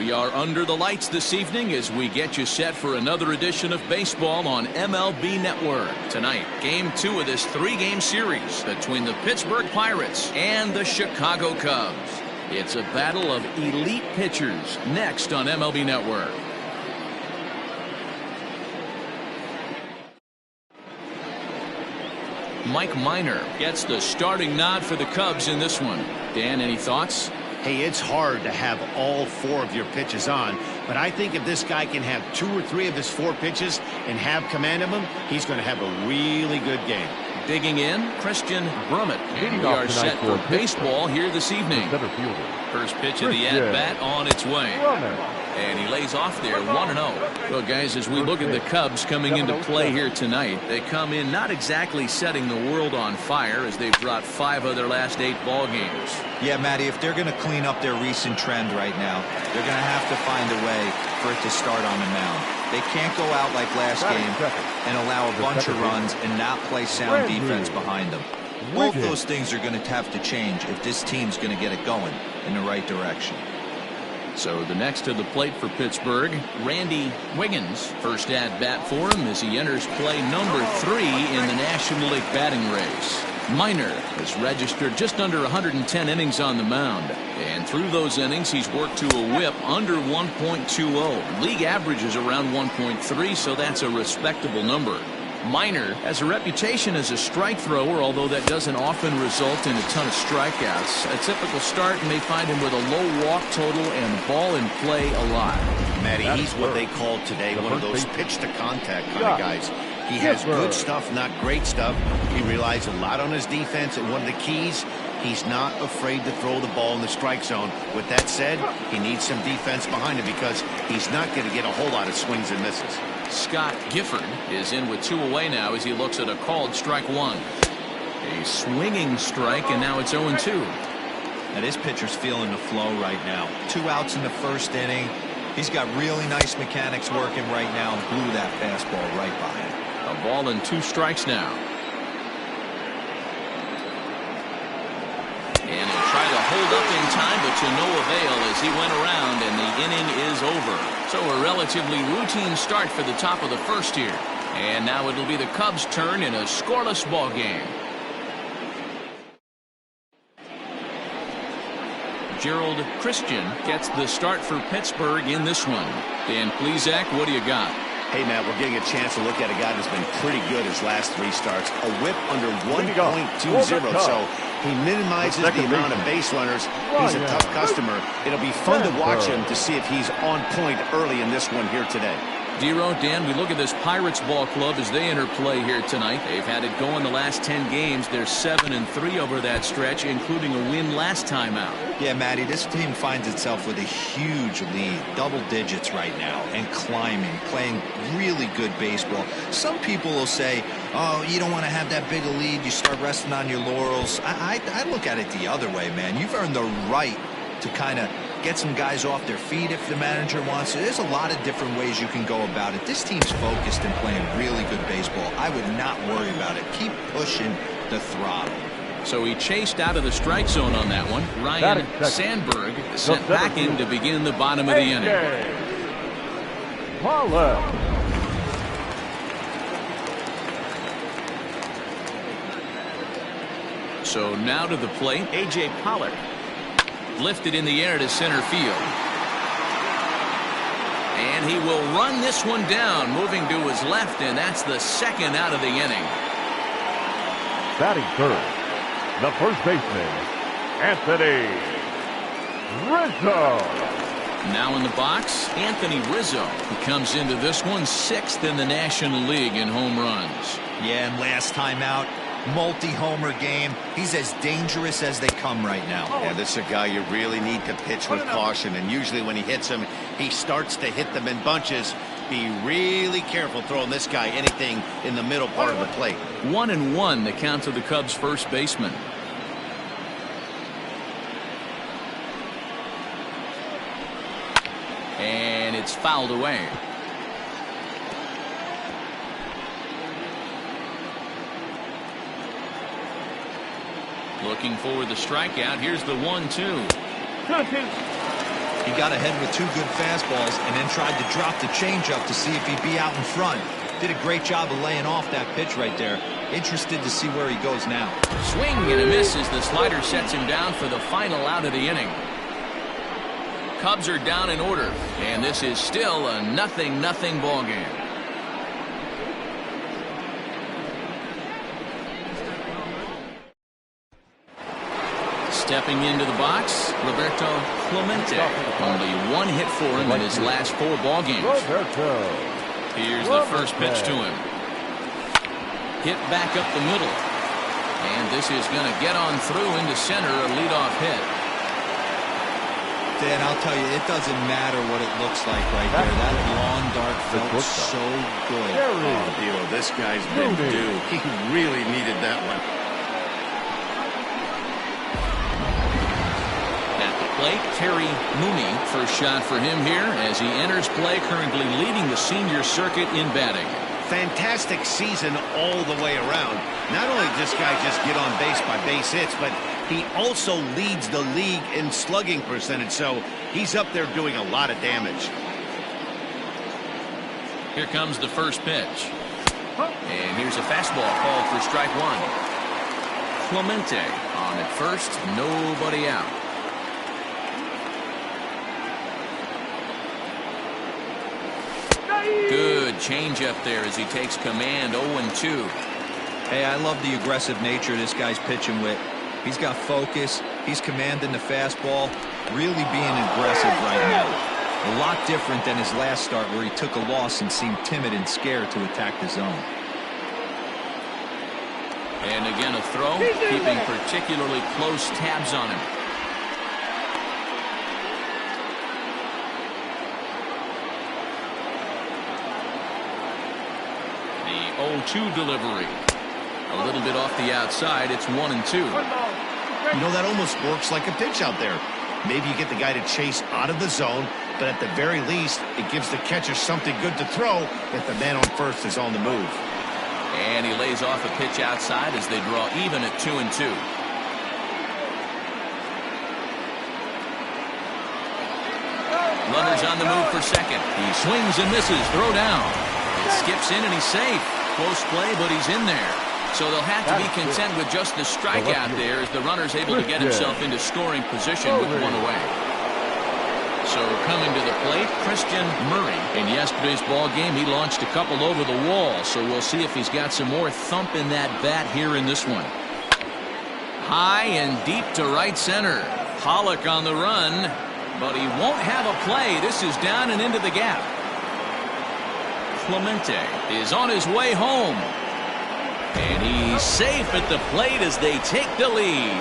We are under the lights this evening as we get you set for another edition of baseball on MLB Network. Tonight, Game 2 of this 3-game series between the Pittsburgh Pirates and the Chicago Cubs. It's a battle of elite pitchers next on MLB Network. Mike Minor gets the starting nod for the Cubs in this one. Dan, any thoughts? Hey, it's hard to have all 4 of your pitches on, but I think if this guy can have 2 or 3 of his 4 pitches and have command of them, he's going to have a really good game. Digging in, Christian Brummett. And we are set for baseball here this evening. First pitch of the at-bat on its way. And he lays off there 1-0. Well, guys, as we look at the Cubs coming into play here tonight, they come in not exactly setting the world on fire as they've dropped 5 of their last 8 ball games. Yeah, Matty, if they're going to clean up their recent trend right now, they're going to have to find a way for it to start on the mound. They can't go out like last game and allow a bunch of runs and not play sound defense behind them. Both those things are going to have to change if this team's going to get it going in the right direction. So the next to the plate for Pittsburgh, Randy Wiggins. First at bat for him as he enters play number 3 in the National League batting race. Minor has registered just under 110 innings on the mound, and through those innings he's worked to a whip under 1.20. League average is around 1.3, so that's a respectable number. Minor has a reputation as a strike thrower, although that doesn't often result in a ton of strikeouts. A typical start may find him with a low walk total and ball in play a lot. Matty, he's what they call today one of those pitch to contact kind of guys. He has good stuff, not great stuff. He relies a lot on his defense, and one of the keys, he's not afraid to throw the ball in the strike zone. With that said, he needs some defense behind him because he's not going to get a whole lot of swings and misses. Scott Gifford is in with 2 away now as he looks at a called strike 1. A swinging strike, and now it's 0-2. Now this pitcher's feeling the flow right now. 2 outs in the first inning. He's got really nice mechanics working right now and blew that fastball right by him. A ball and 2 strikes now. And he'll try to hold up in time, but to no avail as he went around and the inning is over. So a relatively routine start for the top of the first here. And now it'll be the Cubs' turn in a scoreless ball game. Gerald Christian gets the start for Pittsburgh in this one. Dan Plesac, what do you got? Hey, Matt, we're getting a chance to look at a guy that's been pretty good his last 3 starts. A whip under 1.20, so he minimizes the amount of base runners. He's a tough customer. It'll be fun to watch him to see if he's on point early in this one here today. Dero, Dan, we look at this Pirates ball club as they enter play here tonight. They've had it going the last 10 games. They're 7-3 over that stretch, including a win last time out. Yeah, Matty, this team finds itself with a huge lead, double digits right now, and climbing, playing really good baseball. Some people will say, oh, you don't want to have that big a lead, you start resting on your laurels. I look at it the other way, man. You've earned the right to kind of get some guys off their feet if the manager wants to. There's a lot of different ways you can go about it. This team's focused and playing really good baseball. I would not worry about it. Keep pushing the throttle. So he chased out of the strike zone on that one. Ryan Sandberg sent back in to begin the bottom of the inning. So now to the plate, A.J. Pollock. Lifted in the air to center field. And he will run this one down, moving to his left, and that's the 2nd out of the inning. Batting third, the first baseman, Anthony Rizzo. Now in the box, Anthony Rizzo. He comes into this one 6th in the National League in home runs. Yeah, and last time out, multi-homer game. He's as dangerous as they come right now. Yeah, this is a guy you really need to pitch with caution, and usually when he hits them, he starts to hit them in bunches. Be really careful throwing this guy anything in the middle part of the plate. 1-1 the count to the Cubs' first baseman. And it's fouled away. Looking for the strikeout. Here's the 1-2. He got ahead with 2 good fastballs and then tried to drop the changeup to see if he'd be out in front. Did a great job of laying off that pitch right there. Interested to see where he goes now. Swing and a miss as the slider sets him down for the final out of the inning. Cubs are down in order, and this is still a 0-0 ball game. Stepping into the box, Roberto Clemente. Only 1 hit for him in his last 4 ball games. Here's the first pitch to him. Hit back up the middle. And this is going to get on through into center, a leadoff hit. Dan, I'll tell you, it doesn't matter what it looks like right there. That long dart felt so good. Oh, D'Lo, this guy's been due. He really needed that one. At the plate, Terry Mooney. First shot for him here as he enters play, currently leading the senior circuit in batting. Fantastic season all the way around. Not only does this guy just get on base by base hits, but he also leads the league in slugging percentage, so he's up there doing a lot of damage. Here comes the first pitch. And here's a fastball called for strike 1. Clemente on at first, nobody out. Good changeup there as he takes command. 0-2. Hey, I love the aggressive nature this guy's pitching with. He's got focus. He's commanding the fastball. Really being aggressive right now. A lot different than his last start where he took a loss and seemed timid and scared to attack the zone. And again a throw, keeping particularly close tabs on him. The 0-2 delivery. A little bit off the outside. It's 1-2. You know, that almost works like a pitch out there. Maybe you get the guy to chase out of the zone, but at the very least, it gives the catcher something good to throw if the man on first is on the move. And he lays off a pitch outside as they draw even at 2-2. Runners on the move for second. He swings and misses. Throw down. It skips in and he's safe. Close play, but he's in there. So they'll have to be content with just the strikeout there as the runner's able to get himself into scoring position with 1 away. So coming to the plate, Christian Murray. In yesterday's ball game, he launched a couple over the wall. So we'll see if he's got some more thump in that bat here in this one. High and deep to right center. Pollock on the run, but he won't have a play. This is down and into the gap. Clemente is on his way home. And he's safe at the plate as they take the lead.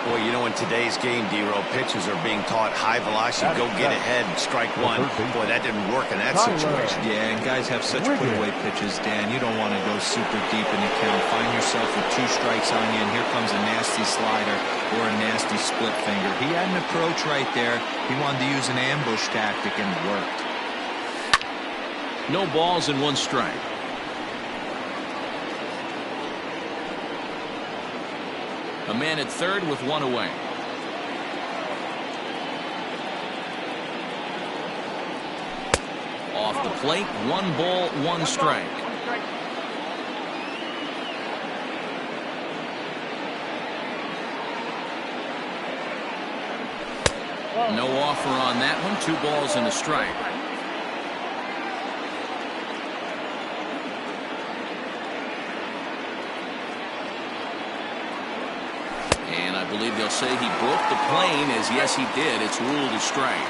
Boy, you know, in today's game, D-Row, pitchers are being taught high velocity, go get ahead, strike 1. Boy, that didn't work in that situation. Yeah, and guys have such put-away pitches, Dan. You don't want to go super deep in the count. Find yourself with 2 strikes on you, and here comes a nasty slider or a nasty split finger. He had an approach right there. He wanted to use an ambush tactic, and it worked. No balls and 1 strike. A man at third with 1 away. Off the plate, 1 ball, 1 strike. No offer on that one. 2 balls and a strike. And I believe they'll say he broke the plane, as yes he did. It's ruled a strike.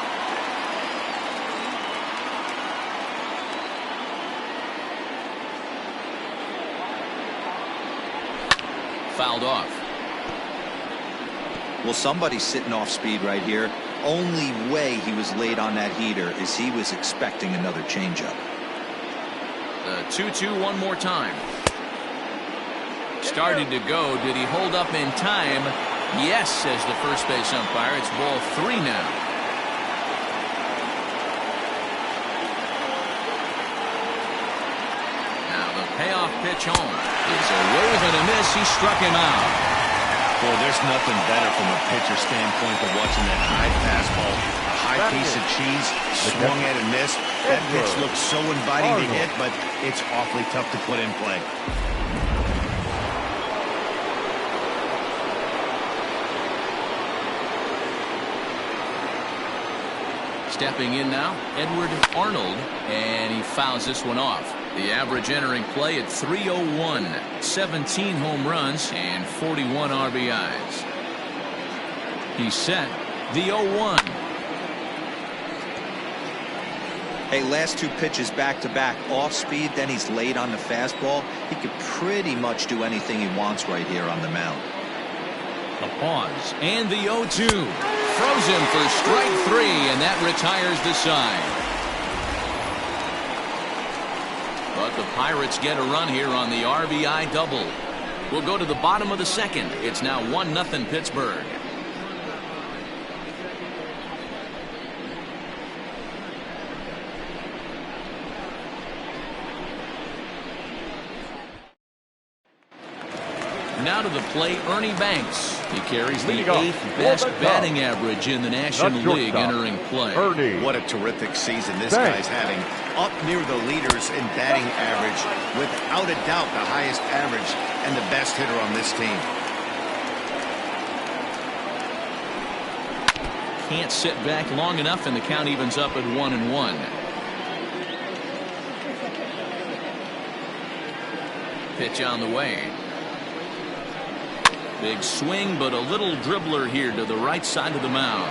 Fouled off. Well, somebody's sitting off speed right here. Only way he was late on that heater is he was expecting another changeup. The 2-2 one more time. Started to go. Did he hold up in time? Yes, says the first base umpire. It's ball 3 now. Now the payoff pitch home is a wave and a miss. He struck him out. Well, there's nothing better from a pitcher standpoint than watching that high fastball, a high piece of cheese, swung at and missed. That pitch looks so inviting to hit, but it's awfully tough to put in play. Stepping in now, Edward Arnold, and he fouls this one off. The average entering play at 301, 17 home runs and 41 RBIs. He's set, the 0-1. Hey, last two pitches back-to-back, off speed, then he's late on the fastball. He could pretty much do anything he wants right here on the mound. A pause, and the 0-2. Throws him for strike 3, and that retires the side. But the Pirates get a run here on the RBI double. We'll go to the bottom of the second. It's now 1-0 Pittsburgh. Now to the plate, Ernie Banks. He carries the 8th best batting average in the National League entering play. What a terrific season this guy's having. Up near the leaders in batting average. Without a doubt, the highest average and the best hitter on this team. Can't sit back long enough, and the count evens up at 1-1. Pitch on the way. Big swing, but a little dribbler here to the right side of the mound.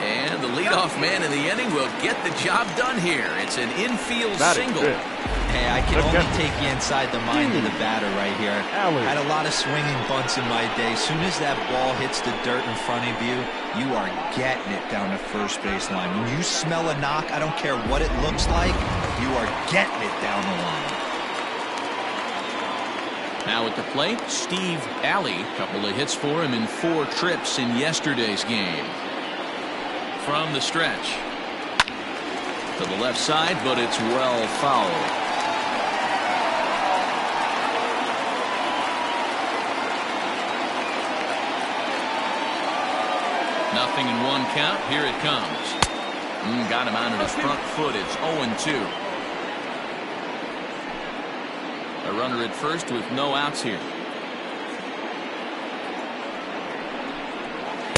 And the leadoff man in the inning will get the job done here. It's an infield single. Hey, I can only take you inside the mind of the batter right here. Had a lot of swinging bunts in my day. As soon as that ball hits the dirt in front of you, you are getting it down the first base line. When you smell a knock, I don't care what it looks like, you are getting it down the line. Now at the plate, Steve Alley. Couple of hits for him in 4 trips in yesterday's game. From the stretch. To the left side, but it's well fouled. Nothing in 1 count. Here it comes. Got him out of his front foot. It's 0-2. A runner at first with no outs here.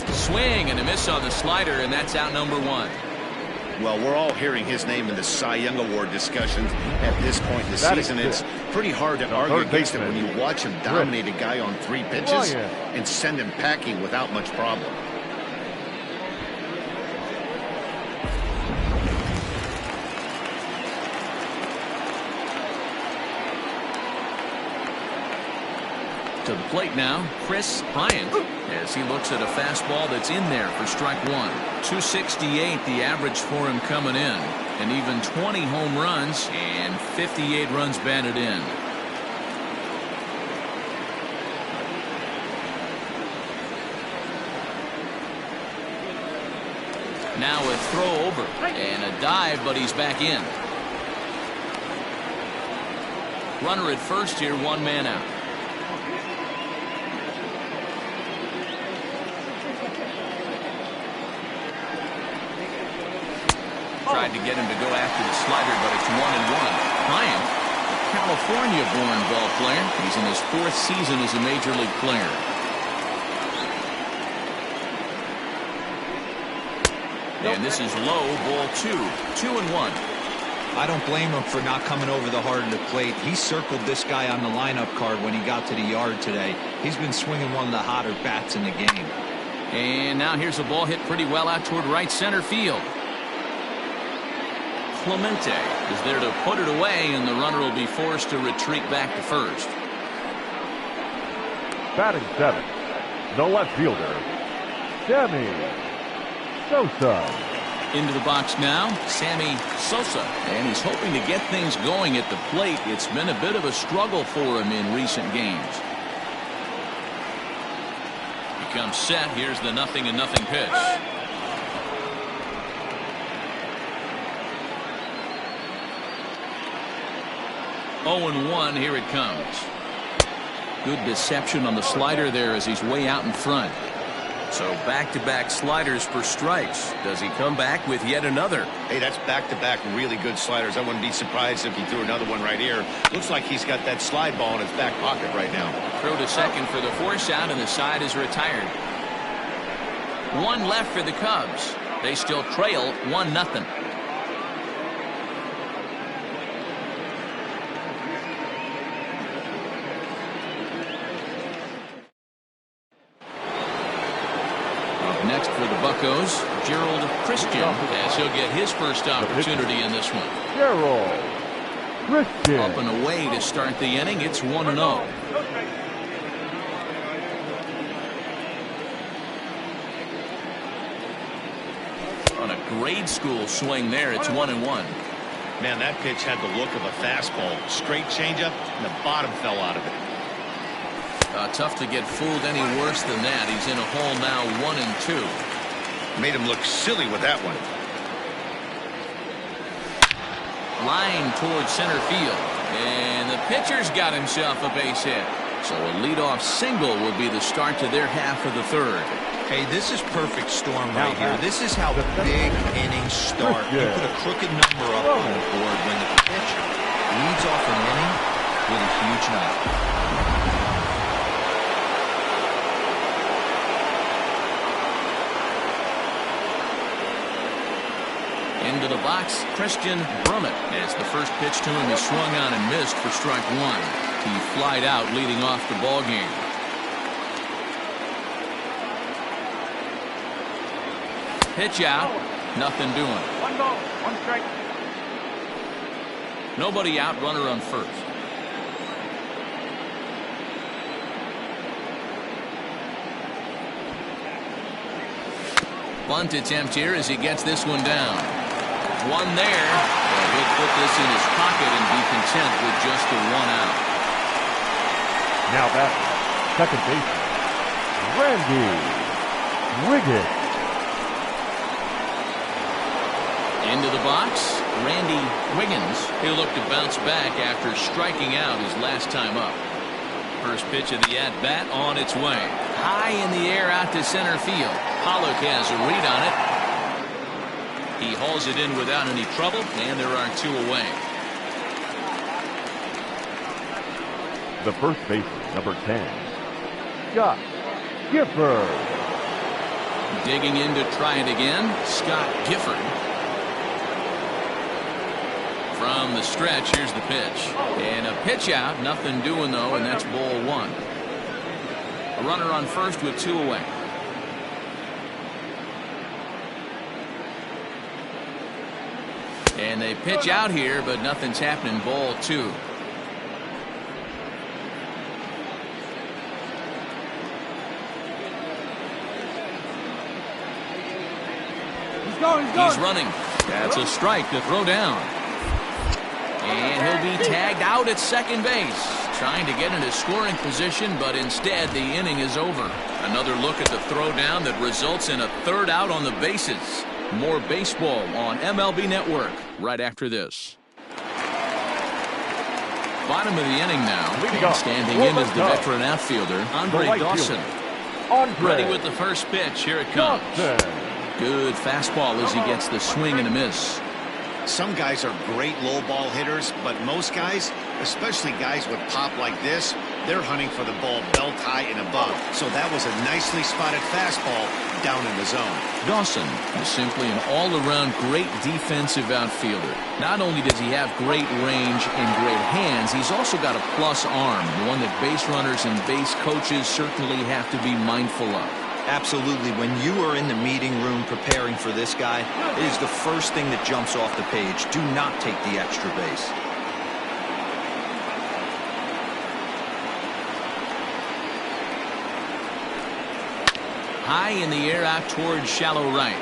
Swing and a miss on the slider, and that's out number 1. Well, we're all hearing his name in the Cy Young Award discussions at this point in the season. It's pretty hard to argue against it when you watch him dominate a guy on 3 pitches and send him packing without much problem. To the plate now, Chris Bryant, as he looks at a fastball that's in there for strike 1. 268 the average for him coming in, and even 20 home runs and 58 runs batted in. Now a throw over and a dive, but he's back in. Runner at first here, 1 man out. Tried to get him to go after the slider, but it's 1-1. Bryant, a California-born ball player. He's in his 4th season as a major league player. And this is low, ball 2. 2-1. I don't blame him for not coming over the heart of the plate. He circled this guy on the lineup card when he got to the yard today. He's been swinging one of the hotter bats in the game. And now here's a ball hit pretty well out toward right center field. Clemente is there to put it away, and the runner will be forced to retreat back to first. Batting 7, the left fielder, Sammy Sosa. Into the box now, Sammy Sosa, and he's hoping to get things going at the plate. It's been a bit of a struggle for him in recent games. He comes set. Here's the 0-0 pitch. Oh, 0-1, here it comes. Good deception on the slider there as he's way out in front. So back-to-back sliders for strikes. Does he come back with yet another? Hey, that's back-to-back really good sliders. I wouldn't be surprised if he threw another one right here. Looks like he's got that slide ball in his back pocket right now. Throw to second for the force out, and the side is retired. One left for the Cubs. They still trail 1-0. Next for the Buccos, Gerald Christian, as he'll get his first opportunity in this one. Gerald Christian. Up and away to start the inning. It's 1-0. On a grade school swing there, it's 1-1. Man, that pitch had the look of a fastball. Straight changeup, and the bottom fell out of it. Tough to get fooled any worse than that. He's in a hole now, 1-2. Made him look silly with that one. Line towards center field. And the pitcher's got himself a base hit. So a leadoff single will be the start to their half of the third. Hey, this is perfect storm right here. This is how big innings start. You put a crooked number up on the board when the pitcher leads off an inning with a huge knock. Into the box, Christian Brummett, as the first pitch to him is swung on and missed for strike one. He flied out leading off the ball game. Pitch out, nothing doing. 1 ball, 1 strike. Nobody out, runner on first. Bunt attempt here as he gets this one down. One there. Well, he'll put this in his pocket and be content with just the 1 out. Now back, second baseman, Randy Wiggins. Into the box, Randy Wiggins. He'll look to bounce back after striking out his last time up. First pitch of the at-bat on its way. High in the air out to center field. Pollock has a read on it. He hauls it in without any trouble, and there are 2 away. The first baseman, number 10, Scott Gifford. Digging in to try it again, Scott Gifford. From the stretch, here's the pitch. And a pitch out, nothing doing though, and that's ball 1. A runner on first with 2 away. And they pitch out here, but nothing's happening. Ball 2. He's running. That's a strike to throw down. And he'll be tagged out at second base. Trying to get into scoring position, but instead the inning is over. Another look at the throwdown that results in a 3rd out on the bases. More baseball on MLB Network right after this. Bottom of the inning now. And standing in is the veteran outfielder, Andre Dawson. Ready with the first pitch. Here it comes. Good fastball as he gets the swing and a miss. Some guys are great low ball hitters, but most guys, especially guys with pop like this, they're hunting for the ball belt high and above. So that was a nicely spotted fastball down in the zone. Dawson is simply an all-around great defensive outfielder. Not only does he have great range and great hands, he's also got a plus arm, one that base runners and base coaches certainly have to be mindful of. Absolutely. When you are in the meeting room preparing for this guy, it is the first thing that jumps off the page. Do not take the extra base. High in the air out towards shallow right.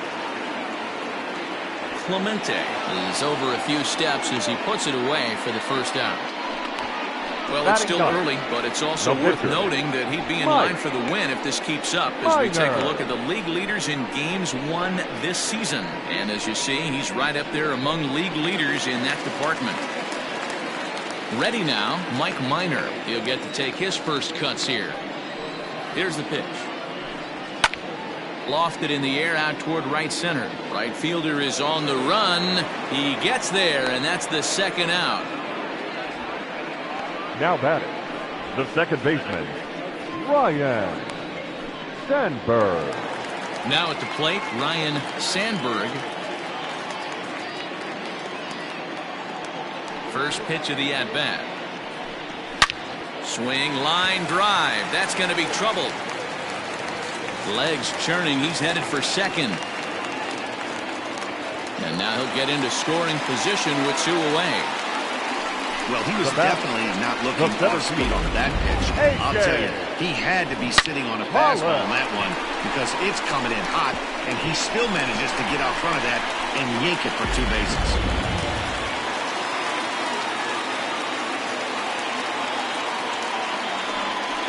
Clemente is over a few steps as he puts it away for the first out. Well, it's still early, but it's also worth noting that he'd be in line for the win if this keeps up as we take a look at the league leaders in games won this season. And as you see, he's right up there among league leaders in that department. Ready now, Mike Minor. He'll get to take his first cuts here. Here's the pitch. Lofted in the air out toward right center. Right fielder is on the run. He gets there, and that's the second out. Now batting, the second baseman, Ryan Sandberg. Now at the plate, Ryan Sandberg. First pitch of the at-bat. Swing, line, drive. That's going to be trouble. Legs churning. He's headed for second. And now he'll get into scoring position with 2 away. Well, he was definitely not looking for speed on that pitch. I'll tell you, he had to be sitting on a fastball on that one because it's coming in hot, and he still manages to get out front of that and yank it for 2 bases.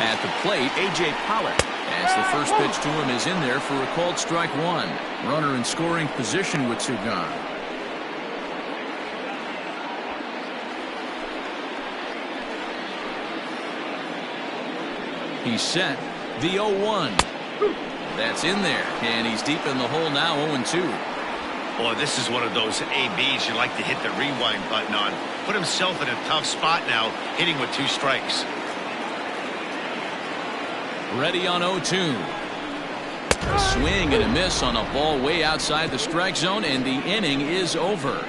At the plate, A.J. Pollock, as the first pitch to him is in there for a called strike 1. Runner in scoring position with 2 gone. He's set. The 0-1. That's in there, and he's deep in the hole now, 0-2. Boy, this is one of those ABs you like to hit the rewind button on. Put himself in a tough spot now, hitting with 2 strikes. Ready on 0-2. A swing and a miss on a ball way outside the strike zone, and the inning is over.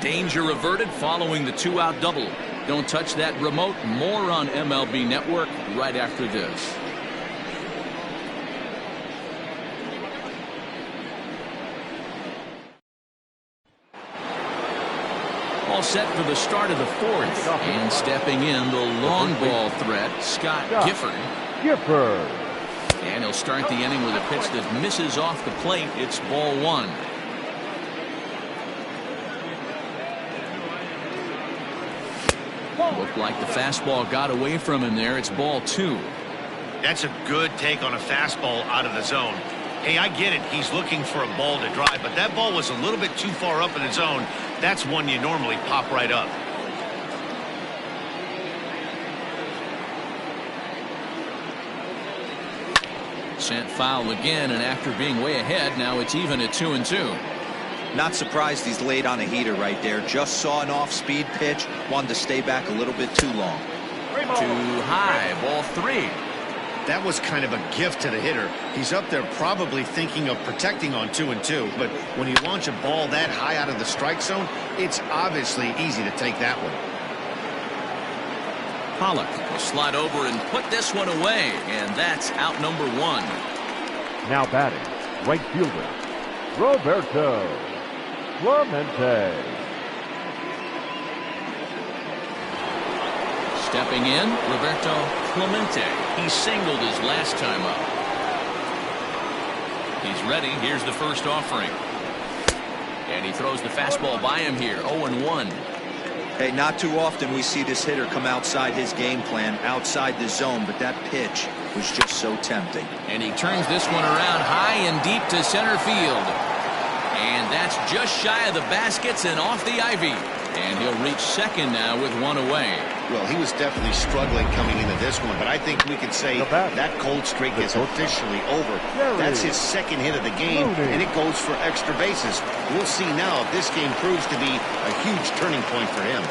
Danger averted following the 2-out double. Don't touch that remote. More on MLB Network right after this. All set for the start of the 4th. And stepping in, the long ball threat, Scott Gifford. And he'll start the inning with a pitch that misses off the plate. It's ball 1. Looked like the fastball got away from him there. It's ball 2. That's a good take on a fastball out of the zone. Hey, I get it. He's looking for a ball to drive, but that ball was a little bit too far up in the zone. That's one you normally pop right up. Sent foul again, and after being way ahead, now it's even at 2-2. Not surprised he's laid on a heater right there. Just saw an off-speed pitch. Wanted to stay back a little bit too long. Too high. Ball 3. That was kind of a gift to the hitter. He's up there probably thinking of protecting on 2-2, but when you launch a ball that high out of the strike zone, it's obviously easy to take that one. Pollock will slide over and put this one away, and that's out number 1. Now batting, right fielder, Roberto Clemente. Stepping in, Roberto Clemente. He singled his last time up. He's ready. Here's the first offering. And he throws the fastball by him here. 0-1. Hey, not too often we see this hitter come outside his game plan, outside the zone, but that pitch was just so tempting. And he turns this one around high and deep to center field. And that's just shy of the baskets and off the ivy. And he'll reach second now with 1 away. Well, he was definitely struggling coming into this one, but I think we can say that cold streak is officially over. That's his second hit of the game, and it goes for extra bases. We'll see now if this game proves to be a huge turning point for him.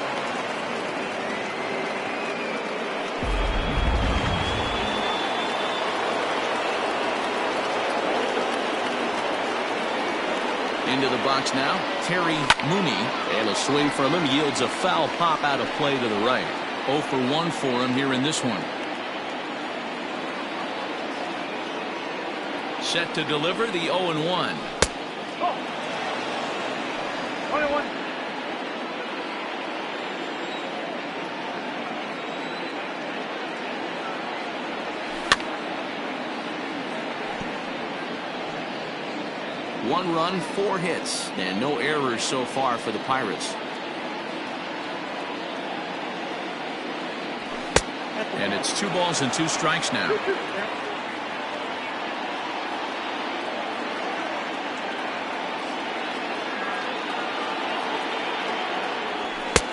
Into the box now, Terry Mooney, and a swing from him yields a foul pop out of play to the right. 0 for 1 for him here in this one. Set to deliver the 0-1. One run, 4 hits, and no errors so far for the Pirates. And it's 2 balls and 2 strikes now.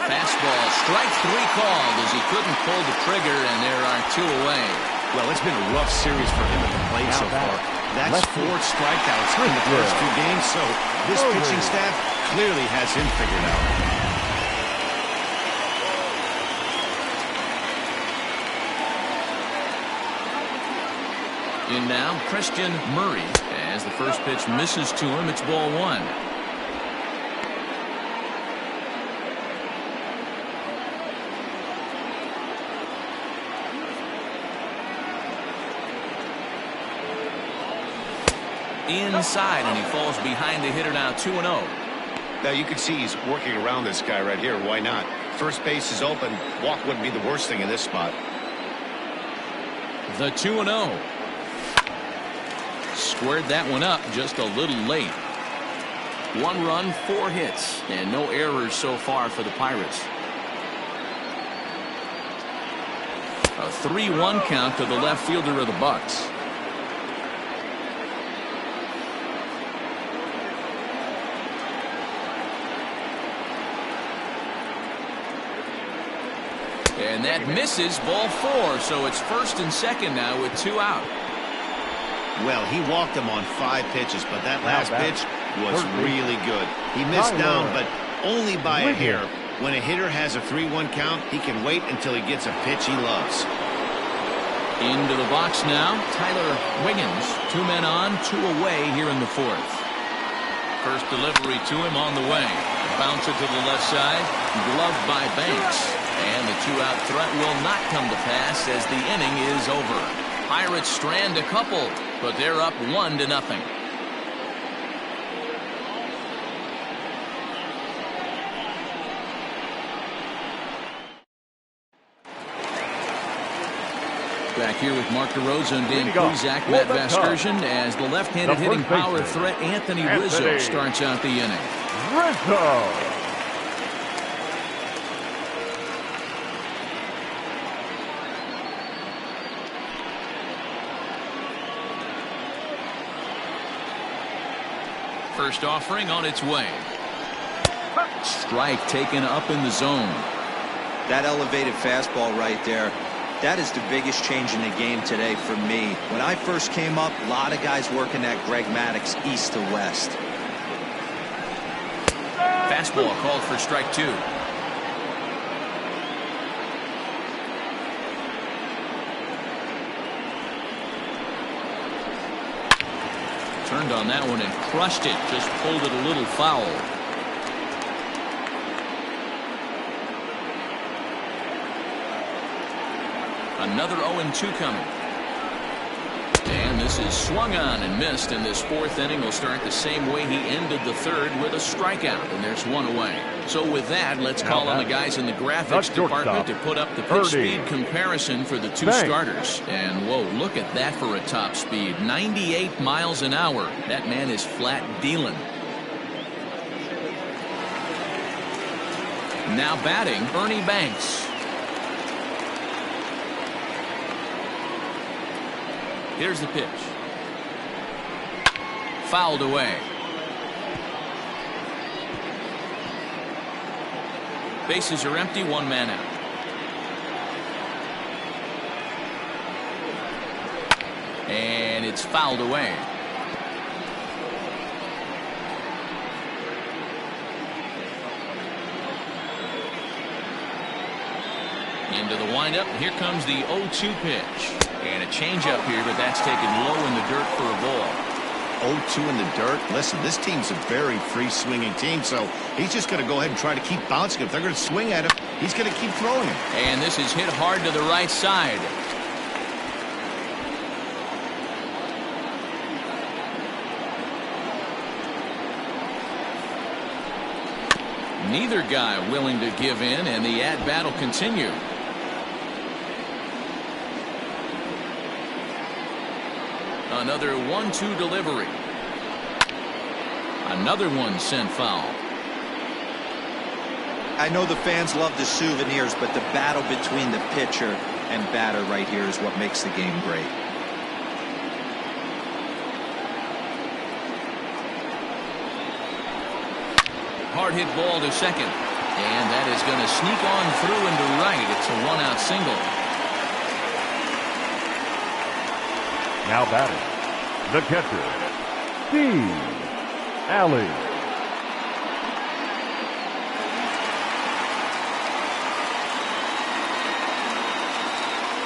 Fastball, strike 3 called as he couldn't pull the trigger, and there are 2 away. Well, it's been a rough series for him at the plate so far. That's 4 strikeouts in the first 2 games, so this pitching staff clearly has him figured out. In now, Christian Murray. As the first pitch misses to him, it's ball 1. Inside, and he falls behind the hitter now, 2-0. Now you can see he's working around this guy right here. Why not? First base is open. Walk wouldn't be the worst thing in this spot. The 2-0. Squared that one up just a little late. 1 run, 4 hits, and no errors so far for the Pirates. A 3-1 count to the left fielder of the Bucks. And that misses, ball 4, so it's first and second now with 2 out. Well, he walked him on 5 pitches, but that last pitch was really good. He missed down, but only by a hair. When a hitter has a 3-1 count, he can wait until he gets a pitch he loves. Into the box now, Tyler Wiggins. 2 men on, 2 away here in the 4th. First delivery to him on the way. Bounce it to the left side, gloved by Banks. And the 2-out threat will not come to pass as the inning is over. Pirates strand a couple, but they're up 1-0. Back here with Mark DeRosa and Dan Kuzak, Matt Vasgersian, as the left-handed hitting power threat Anthony Rizzo starts out the inning. Rizzo. First offering on its way. Strike taken up in the zone. That elevated fastball right there, that is the biggest change in the game today for me. When I first came up, a lot of guys working that Greg Maddux east to west. Fastball called for strike 2. Turned on that one and crushed it. Just pulled it a little foul. Another 0-2 coming. And this is swung on and missed, and this 4th inning will start the same way he ended the 3rd with a strikeout, and there's 1 away. So with that, let's call on the guys in the graphics department to put up the pitch speed comparison for the 2 starters. And whoa, look at that for a top speed. 98 miles an hour. That man is flat dealing. Now batting, Ernie Banks. Here's the pitch. Fouled away. Bases are empty, 1 man out. And it's fouled away. Into the windup. Here comes the 0-2 pitch. And a changeup here, but that's taken low in the dirt for a ball. 0-2 in the dirt. Listen, this team's a very free-swinging team, so he's just going to go ahead and try to keep bouncing. If they're going to swing at him, he's going to keep throwing him. And this is hit hard to the right side. Neither guy willing to give in, and the at-bat will continue. Another 1-2 delivery. Another one sent foul. I know the fans love the souvenirs, but the battle between the pitcher and batter right here is what makes the game great. Hard hit ball to second. And that is going to sneak on through into right. It's a one-out single. Now batting, the catcher, Steve Alley.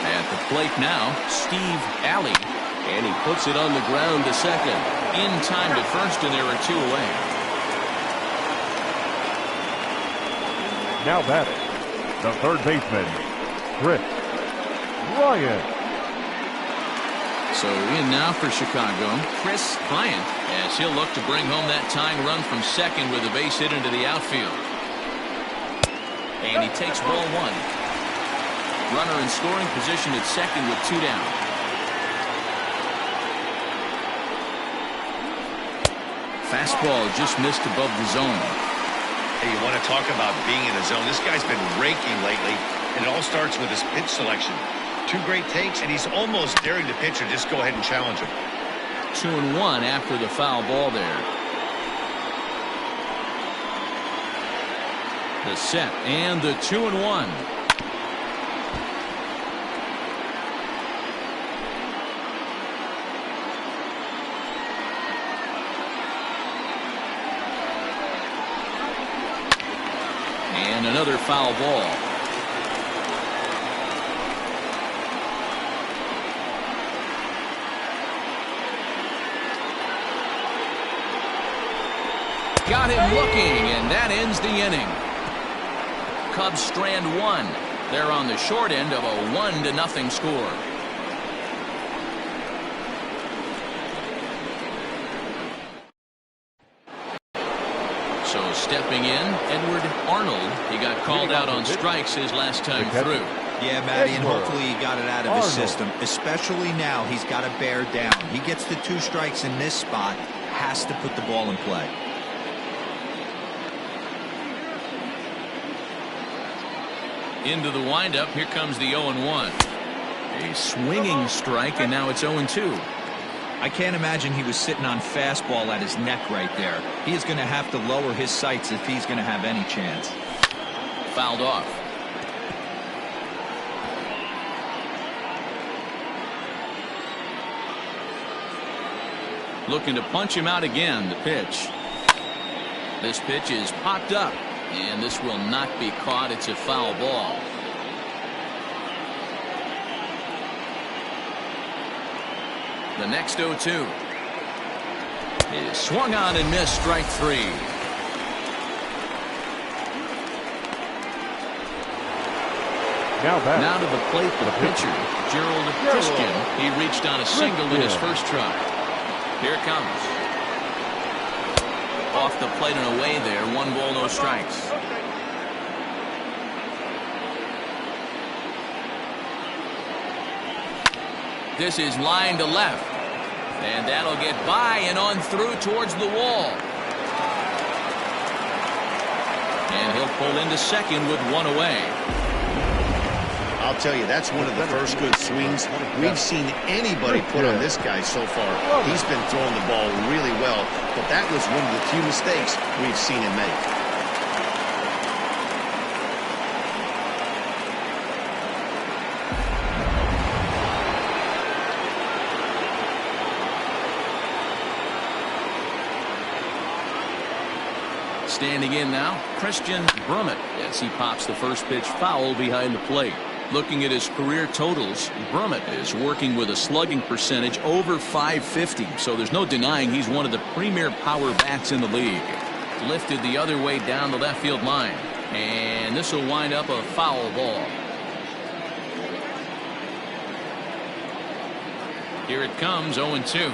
At the plate now, Steve Alley. And he puts it on the ground to second. In time to first, and there are two away. Now batting, the third baseman, Chris Bryant. So in now for Chicago, Chris Bryant, as he'll look to bring home that tying run from second with a base hit into the outfield. And he takes ball one. Runner in scoring position at second with two down. Fastball just missed above the zone. Hey, you want to talk about being in the zone? This guy's been raking lately, and it all starts with his pitch selection. Two great takes, and he's almost daring the pitcher just go ahead and challenge him. 2-1 after the foul ball there. The set and the 2-1. And another foul ball. Got him looking, and that ends the inning. Cubs strand one. They're on the short end of a 1-0 score. So stepping in, Edward Arnold. He got called out on strikes his last time through. Yeah, Matty, and hopefully he got it out of his system. Especially now, he's got to bear down. He gets the 2 strikes in this spot, has to put the ball in play. Into the windup, here comes the 0-1. A swinging strike, and now it's 0-2. I can't imagine he was sitting on fastball at his neck right there. He is going to have to lower his sights if he's going to have any chance. Fouled off. Looking to punch him out again, the pitch. This pitch is popped up, and this will not be caught. It's a foul ball. The next 0-2 is swung on and missed, strike 3. Now to the plate, the pitcher, Gerald Christian. He reached on a single in his first try. Here it comes. Off the plate and away there. 1 ball, no strikes. This is line to left. And that'll get by and on through towards the wall. And he'll pull into second with 1 away. I'll tell you, that's one of the first good swings we've seen anybody put on this guy so far. He's been throwing the ball really well, but that was one of the few mistakes we've seen him make. Standing in now, Christian Brummett, as he pops the first pitch foul behind the plate. Looking at his career totals, Brummett is working with a slugging percentage over .550, so there's no denying he's one of the premier power bats in the league. Lifted the other way down the left field line, and this will wind up a foul ball. Here it comes, 0-2.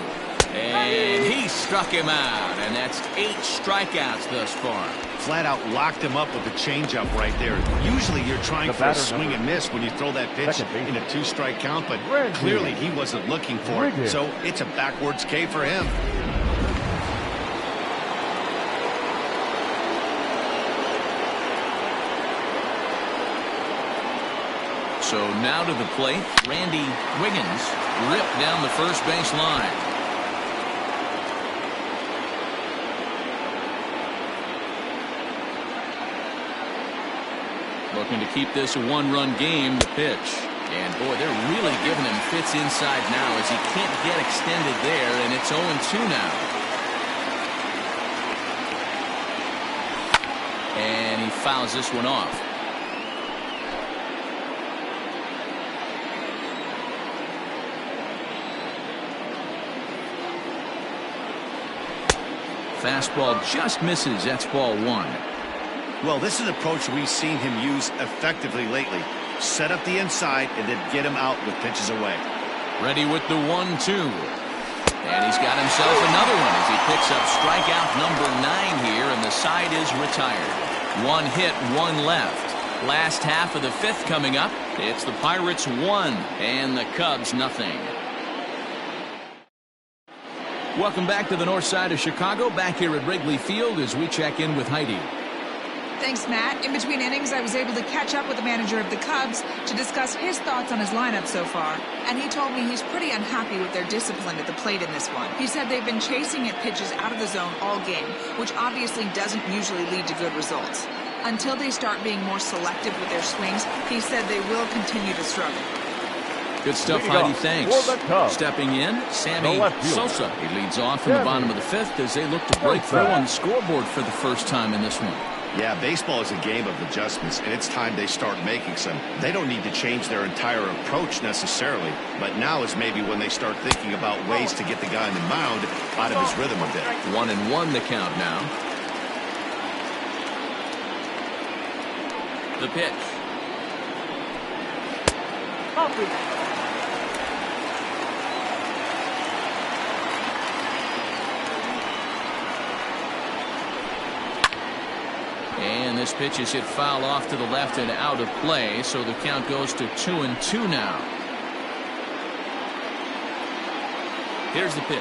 And he struck him out, and that's 8 strikeouts thus far. Flat out locked him up with a changeup right there. Usually you're trying for a swing and miss when you throw that pitch in a 2-strike count, but clearly he wasn't looking for it, so it's a backwards K for him. So now to the plate, Randy Wiggins ripped down the first base line. Looking to keep this a one-run game. The pitch. And boy, they're really giving him fits inside now as he can't get extended there, and it's 0-2 now. And he fouls this one off. Fastball just misses. That's ball one. Well, this is an approach we've seen him use effectively lately. Set up the inside and then get him out with pitches away. Ready with the 1-2. And he's got himself another one as he picks up strikeout number 9 here, and the side is retired. One hit, one left. Last half of the 5th coming up. It's the Pirates 1 and the Cubs nothing. Welcome back to the north side of Chicago, back here at Wrigley Field as we check in with Heidi. Thanks, Matt. In between innings, I was able to catch up with the manager of the Cubs to discuss his thoughts on his lineup so far. And he told me he's pretty unhappy with their discipline at the plate in this one. He said they've been chasing at pitches out of the zone all game, which obviously doesn't usually lead to good results. Until they start being more selective with their swings, he said they will continue to struggle. Good stuff, Heidi. Thanks. Stepping in, Sammy Sosa. He leads off in the bottom of the 5th as they look to break through on the scoreboard for the first time in this one. Yeah, baseball is a game of adjustments, and it's time they start making some. They don't need to change their entire approach necessarily, but now is maybe when they start thinking about ways to get the guy on the mound out of his rhythm a bit. 1-1 the count now. The pitch. And this pitch is hit foul off to the left and out of play, so the count goes to 2-2 now. Here's the pitch.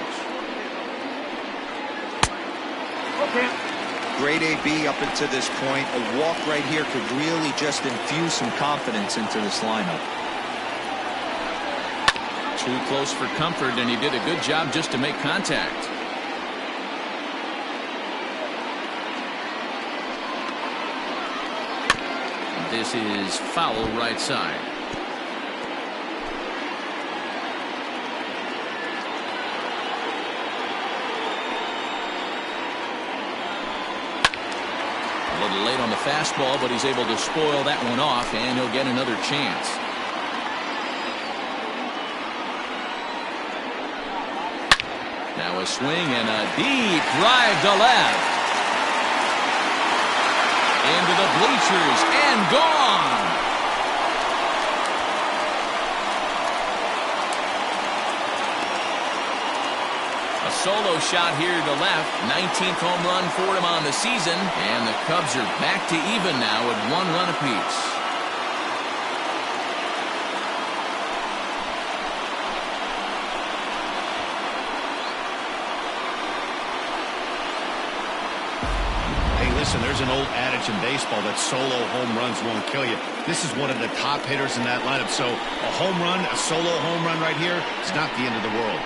Great AB up until this point. A walk right here could really just infuse some confidence into this lineup. Too close for comfort, and he did a good job just to make contact. This is foul right side. A little late on the fastball, but he's able to spoil that one off, and he'll get another chance. Now a swing and a deep drive to left. Into the bleachers and gone. A solo shot here to left. 19th home run for him on the season. And the Cubs are back to even now at 1 run apiece. Listen, there's an old adage in baseball that solo home runs won't kill you. This is one of the top hitters in that lineup. So a home run, a solo home run right here is not the end of the world.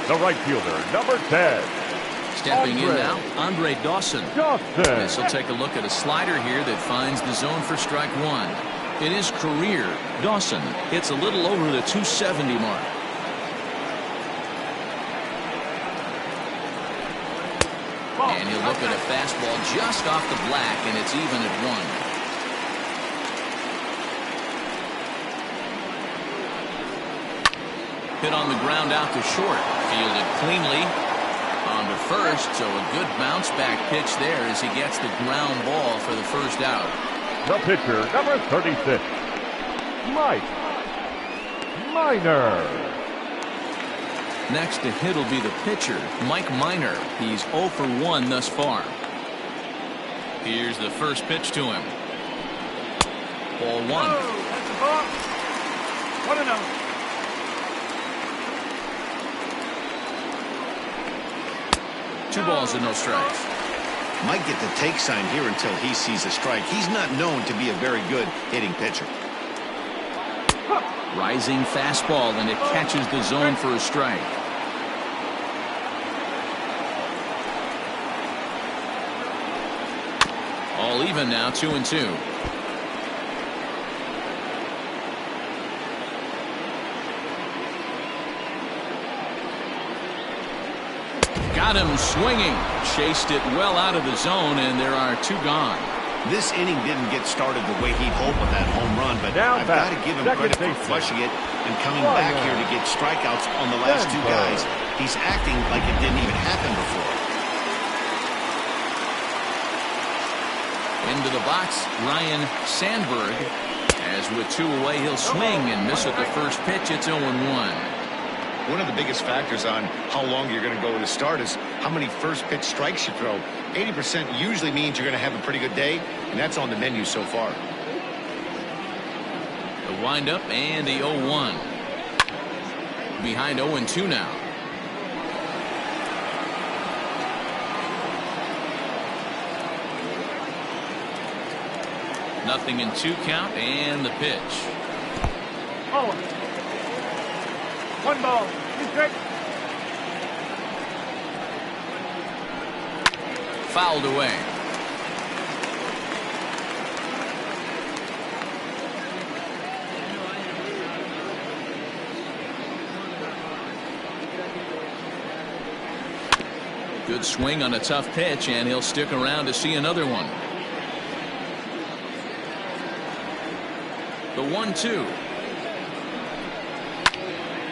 The right fielder, number 10. Stepping in now, Andre Dawson. This will take a look at a slider here that finds the zone for strike 1. In his career, Dawson hits a little over the 270 mark. And he'll look at a fastball just off the black, and it's even at 1. Hit on the ground out to short. Fielded cleanly. On to first, so a good bounce back pitch there as he gets the ground ball for the first out. The pitcher, number 36, Mike Minor. Next to hit will be the pitcher, Mike Minor. He's 0 for 1 thus far. Here's the first pitch to him. Ball 1. That's a ball. 1-0. 2 balls and no strikes. Might get the take sign here until he sees a strike. He's not known to be a very good hitting pitcher. Rising fastball, and it catches the zone for a strike. All even now, 2-2. Got him swinging. Chased it well out of the zone, and there are 2 gone. This inning didn't get started the way he'd hoped with that home run, but I've got to give him credit for flushing it and coming back here to get strikeouts on the last 2 guys. He's acting like it didn't even happen before. Into the box, Ryan Sandberg. As with 2 away, he'll swing and miss at the first pitch. It's 0-1. One of the biggest factors on how long you're going to go to start is how many first pitch strikes you throw. 80% usually means you're going to have a pretty good day, and that's on the menu so far. The windup and the 0-1. Behind 0-2 now. Nothing in 2 count, and the pitch. Oh. 1 ball. He's straight. Fouled away. Good swing on a tough pitch, and he'll stick around to see another one. The 1-2.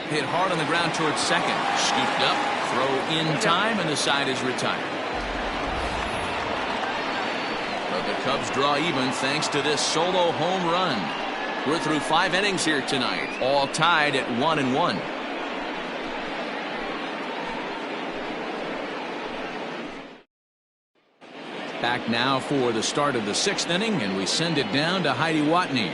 Hit hard on the ground towards second. Scooped up. Throw in time, and the side is retired. But the Cubs draw even thanks to this solo home run. We're through 5 innings here tonight, all tied at 1-1. Back now for the start of the 6th inning, and we send it down to Heidi Watney.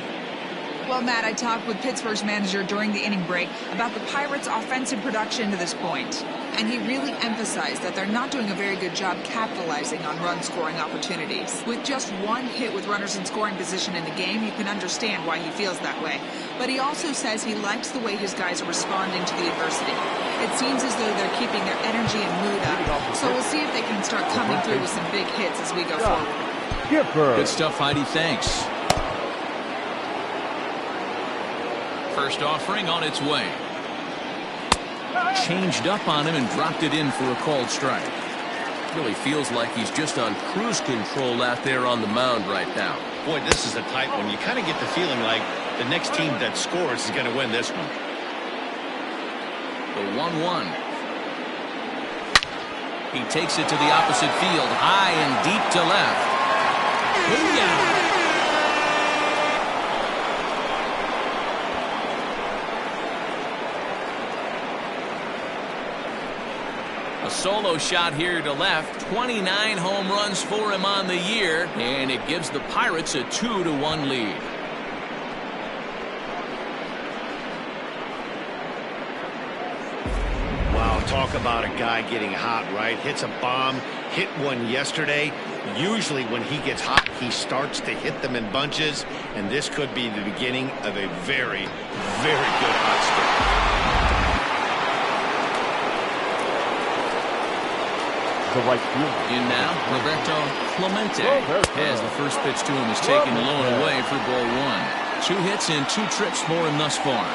Well, Matt, I talked with Pittsburgh's manager during the inning break about the Pirates' offensive production to this point. And he really emphasized that they're not doing a very good job capitalizing on run-scoring opportunities. With just 1 hit with runners in scoring position in the game, you can understand why he feels that way. But he also says he likes the way his guys are responding to the adversity. It seems as though they're keeping their energy and mood up. So we'll see if they can start coming through with some big hits as we go forward. Good stuff, Heidi. Thanks. First offering on its way. Changed up on him and dropped it in for a called strike. Really feels like he's just on cruise control out there on the mound right now. Boy, this is a tight one. You kind of get the feeling like the next team that scores is going to win this one. The 1-1. He takes it to the opposite field, high and deep to left. Booyah! A solo shot here to left. 29 home runs for him on the year, and it gives the Pirates a 2-1 lead. Wow, talk about a guy getting hot, right? Hits a bomb, hit one yesterday. Usually when he gets hot, he starts to hit them in bunches, and this could be the beginning of a very, very good hot streak. Right field. In now, Roberto Clemente, as the first pitch to him is taken low and away for ball 1. 2 hits and 2 trips for him thus far.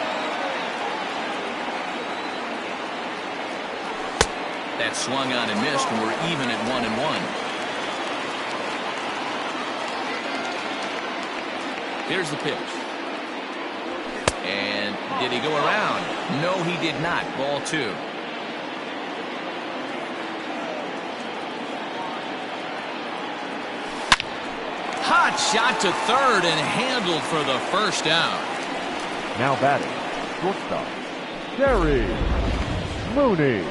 That swung on and missed, and we're even at 1-1. Here's the pitch. And did he go around? No, he did not. Ball 2. Hot shot to third and handled for the first out. Now batting, shortstop, Terry Mooney.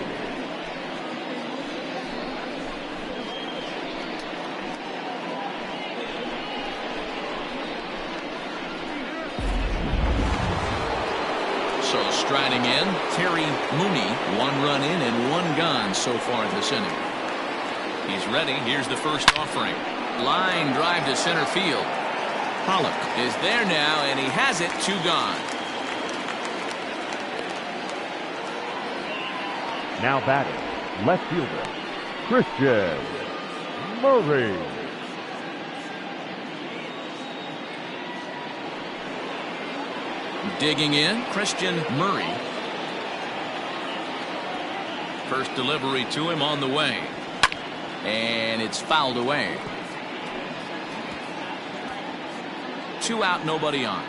So striding in, Terry Mooney. 1 run in and 1 gone so far this inning. He's ready. Here's the first offering. Line drive to center field. Pollock is there now, and he has it. 2 gone. Now batting, left fielder, Christian Murray. Digging in, Christian Murray. First delivery to him on the way. And it's fouled away. 2 out, nobody on.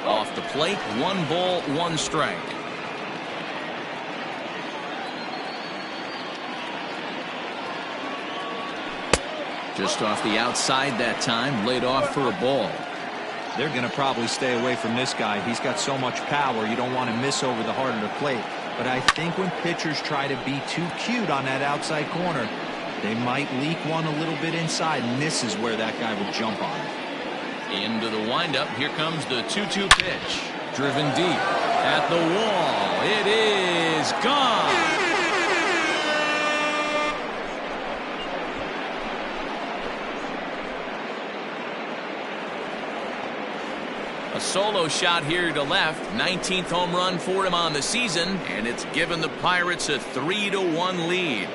Off the plate, 1 ball, 1 strike. Just off the outside that time, laid off for a ball. They're going to probably stay away from this guy. He's got so much power, you don't want to miss over the heart of the plate. But I think when pitchers try to be too cute on that outside corner, they might leak one a little bit inside, and this is where that guy would jump on it. Into the windup. Here comes the 2-2 pitch. Driven deep at the wall. It is gone. A solo shot here to left. 19th home run for him on the season, and it's given the Pirates a 3-1 lead.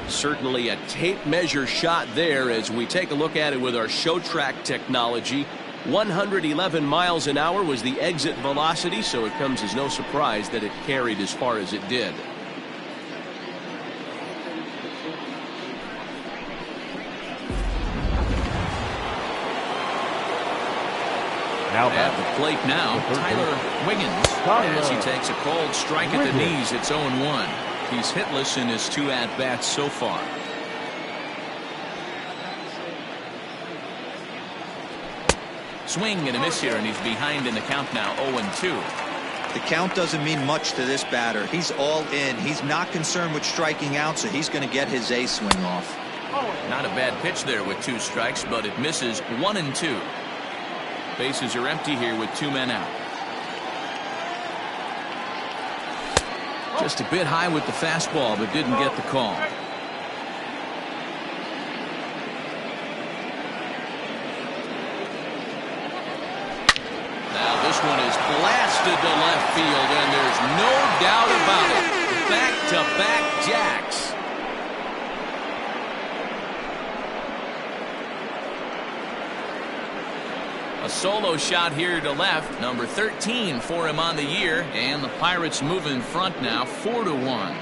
Certainly a tape measure shot there as we take a look at it with our show track technology. 111 miles an hour was the exit velocity, so it comes as no surprise that it carried as far as it did. Now at the plate now, Tyler Wiggins, as he takes a cold strike at the knees. It's 0-1. He's hitless in his 2 at-bats so far. Swing and a miss here, and he's behind in the count now, 0-2. The count doesn't mean much to this batter. He's all in. He's not concerned with striking out, so he's going to get his A swing off. Not a bad pitch there with 2 strikes, but it misses. 1-2. Bases are empty here with 2 men out. Just a bit high with the fastball, but didn't get the call. Now this one is blasted to left field, and there's no doubt about it. Back-to-back jacks. A solo shot here to left, number 13 for him on the year, and the Pirates move in front now, 4-1.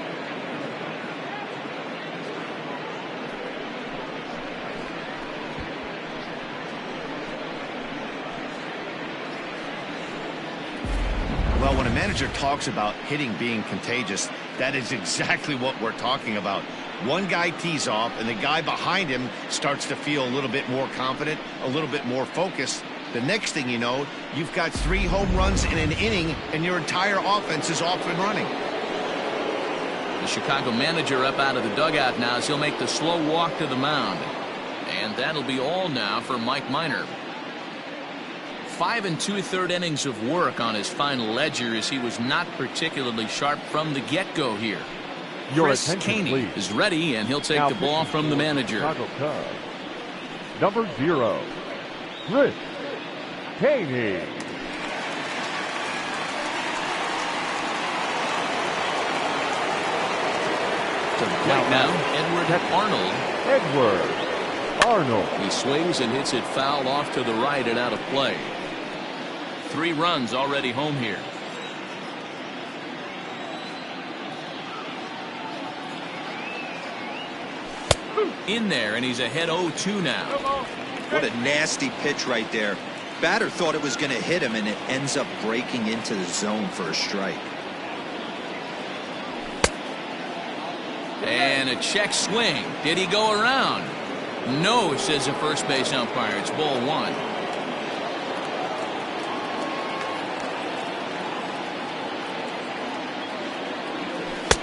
Well, when a manager talks about hitting being contagious, that is exactly what we're talking about. One guy tees off, and the guy behind him starts to feel a little bit more confident, a little bit more focused. The next thing you know, you've got 3 home runs in an inning, and your entire offense is off and running. The Chicago manager up out of the dugout now as he'll make the slow walk to the mound. And that'll be all now for Mike Minor. 5 2/3 innings of work on his final ledger as he was not particularly sharp from the get-go here. Chris Caney is ready, and he'll take the ball from the manager. Chicago Cubs, number 0, Chris Caney. To the plate now, Edward Arnold. He swings and hits it foul off to the right and out of play. 3 runs already home here. In there, and he's ahead 0-2 now. What a nasty pitch right there. Batter thought it was going to hit him, and it ends up breaking into the zone for a strike. And a check swing. Did he go around? No, says the first base umpire. It's ball 1.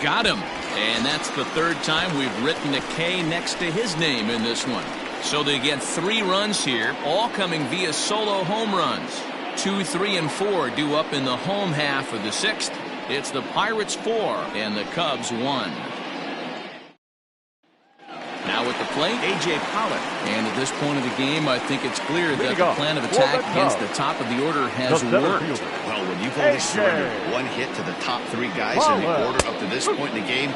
Got him. And that's the third time we've written a K next to his name in this one. So they get 3 runs here, all coming via solo home runs. 2, 3, and 4 due up in the home half of the 6th. It's the Pirates 4 and the Cubs 1. Now at the plate, A.J. Pollock. And at this point of the game, I think it's clear that the plan of attack against the top of the order has worked. Well, when you've only surrendered 1 hit to the top 3 guys in the order up to this point in the game,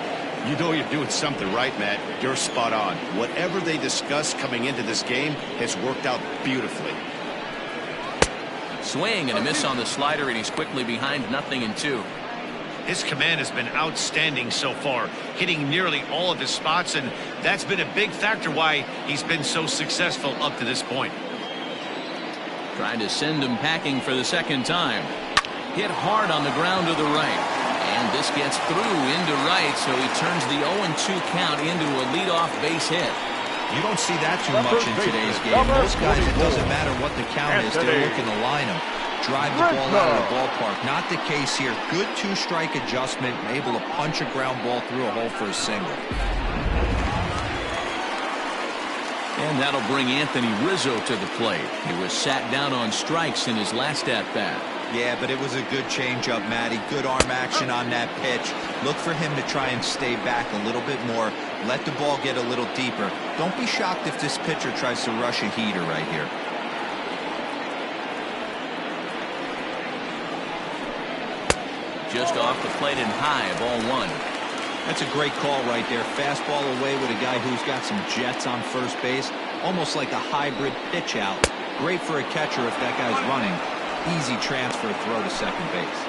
you know you're doing something right, Matt. You're spot on. Whatever they discussed coming into this game has worked out beautifully. Swing and a miss on the slider, and he's quickly behind 0-2. His command has been outstanding so far, hitting nearly all of his spots, and that's been a big factor why he's been so successful up to this point. Trying to send him packing for the second time. Hit hard on the ground to the right. And this gets through into right, so he turns the 0-2 count into a leadoff base hit. You don't see that too much in today's game. Most guys, it doesn't matter what the count is, they're looking to line them. Drive the ball out of the ballpark. Not the case here. Good 2-strike adjustment, able to punch a ground ball through a hole for a single. And that'll bring Anthony Rizzo to the plate. He was sat down on strikes in his last at-bat. Yeah, but it was a good changeup, Matty. Good arm action on that pitch. Look for him to try and stay back a little bit more. Let the ball get a little deeper. Don't be shocked if this pitcher tries to rush a heater right here. Just off the plate and high, ball 1. That's a great call right there. Fastball away with a guy who's got some jets on first base. Almost like a hybrid pitch out. Great for a catcher if that guy's running. Easy transfer throw to second base.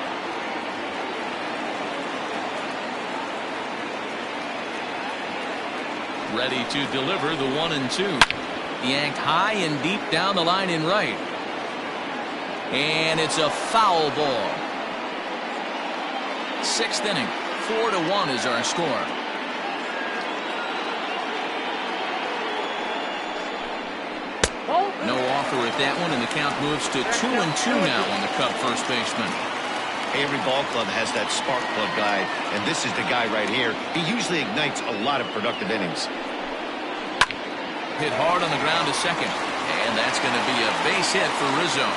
Ready to deliver the 1-2. Yanked high and deep down the line in right. And it's a foul ball. 6th inning. 4-1 is our score. No offer at that one, and the count moves to 2-2 now on the Cub first baseman. Every ball club has that spark plug guy, and this is the guy right here. He usually ignites a lot of productive innings. Hit hard on the ground to second, and that's going to be a base hit for Rizzo.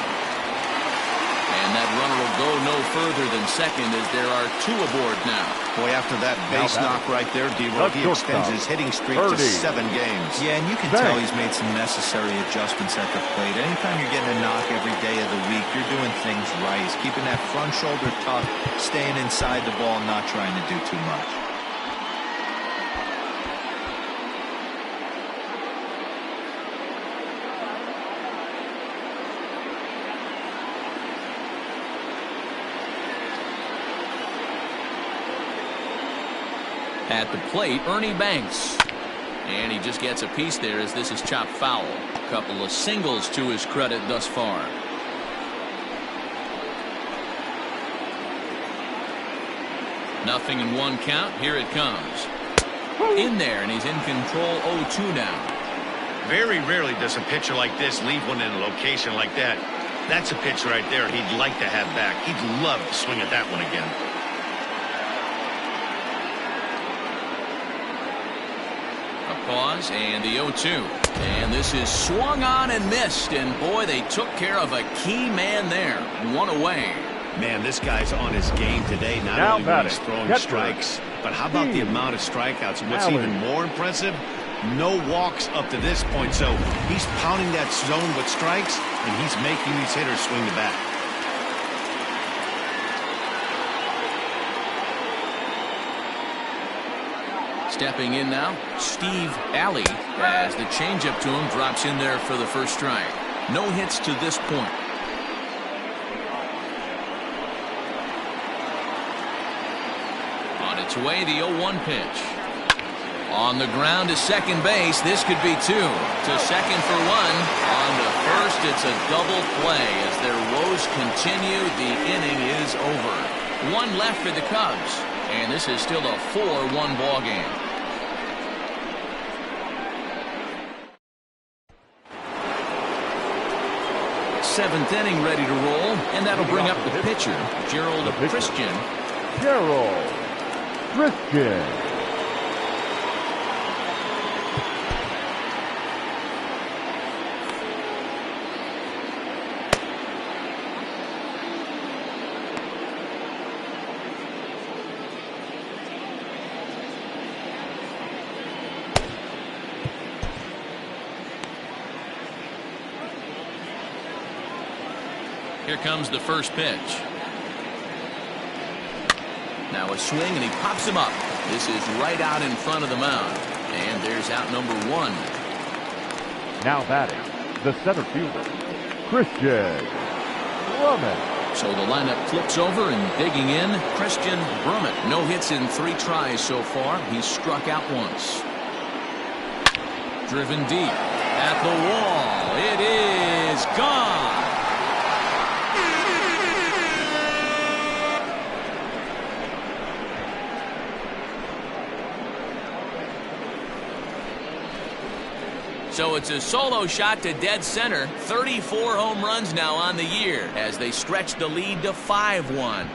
And that runner will go no further than second as there are 2 aboard now. Boy, after that base knock right there, D-Roy, he extends his hitting streak to 7 games. Yeah, and you can tell he's made some necessary adjustments at the plate. Anytime you're getting a knock every day of the week, you're doing things right. He's keeping that front shoulder tucked, staying inside the ball, not trying to do too much. At the plate, Ernie Banks. And he just gets a piece there as this is chopped foul. A couple of singles to his credit thus far. Nothing in 1 count. Here it comes. In there, and he's in control 0-2 now. Very rarely does a pitcher like this leave one in a location like that. That's a pitch right there he'd like to have back. He'd love to swing at that one again. Pause and the 0-2, and this is swung on and missed, and boy, they took care of a key man there. 1 away. Man, this guy's on his game today. Not only when he's throwing strikes, but how about the amount of strikeouts? And what's even more impressive, no walks up to this point. So he's pounding that zone with strikes, and he's making these hitters swing the bat. Stepping in now, Steve Alley, as the changeup to him drops in there for the first strike. No hits to this point. On its way, the 0-1 pitch. On the ground to second base, this could be 2. To second for 1. On to first, it's a double play. As their woes continue, the inning is over. 1 left for the Cubs, and this is still a 4-1 ball game. Seventh inning ready to roll, and that'll bring up the pitcher, Gerald Christian. Christian. Here comes the first pitch. Now a swing, and he pops him up. This is right out in front of the mound. And there's out number one. Now batting, the center fielder, Christian Brummett. So the lineup flips over, and digging in, Christian Brummett. No hits in 3 tries so far. He's struck out once. Driven deep at the wall. It is gone. So it's a solo shot to dead center. 34 home runs now on the year as they stretch the lead to 5-1.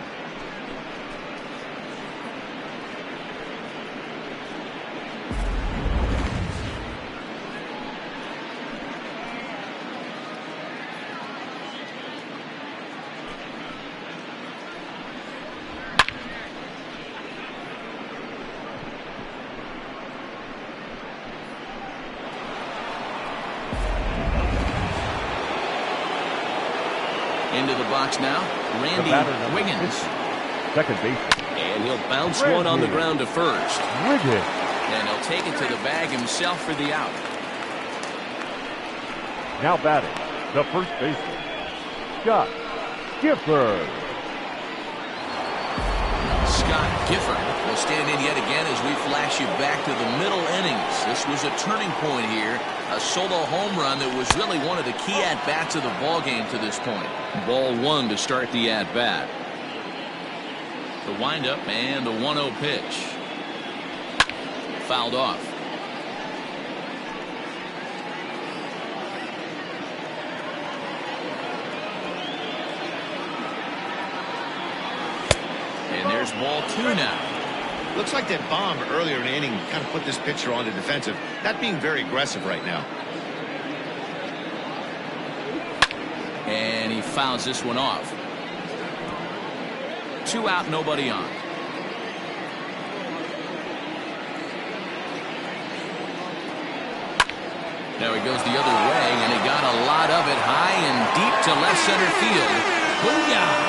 Into the box now, Randy Wiggins. Second base. And he'll bounce one on the ground to first. Wiggins. And he'll take it to the bag himself for the out. Now batting, the first baseman, Scott Gifford. Scott Gifford will stand in yet again as we flash you back to the middle innings. This was a turning point here. A solo home run that was really one of the key at-bats of the ball game to this point. Ball 1 to start the at-bat. The windup and the 1-0 pitch. Fouled off. And there's ball 2 now. Looks like that bomb earlier in the inning kind of put this pitcher on the defensive. Not being very aggressive right now. And he fouls this one off. 2 out, nobody on. Now he goes the other way, and he got a lot of it high and deep to left center field. Booyah!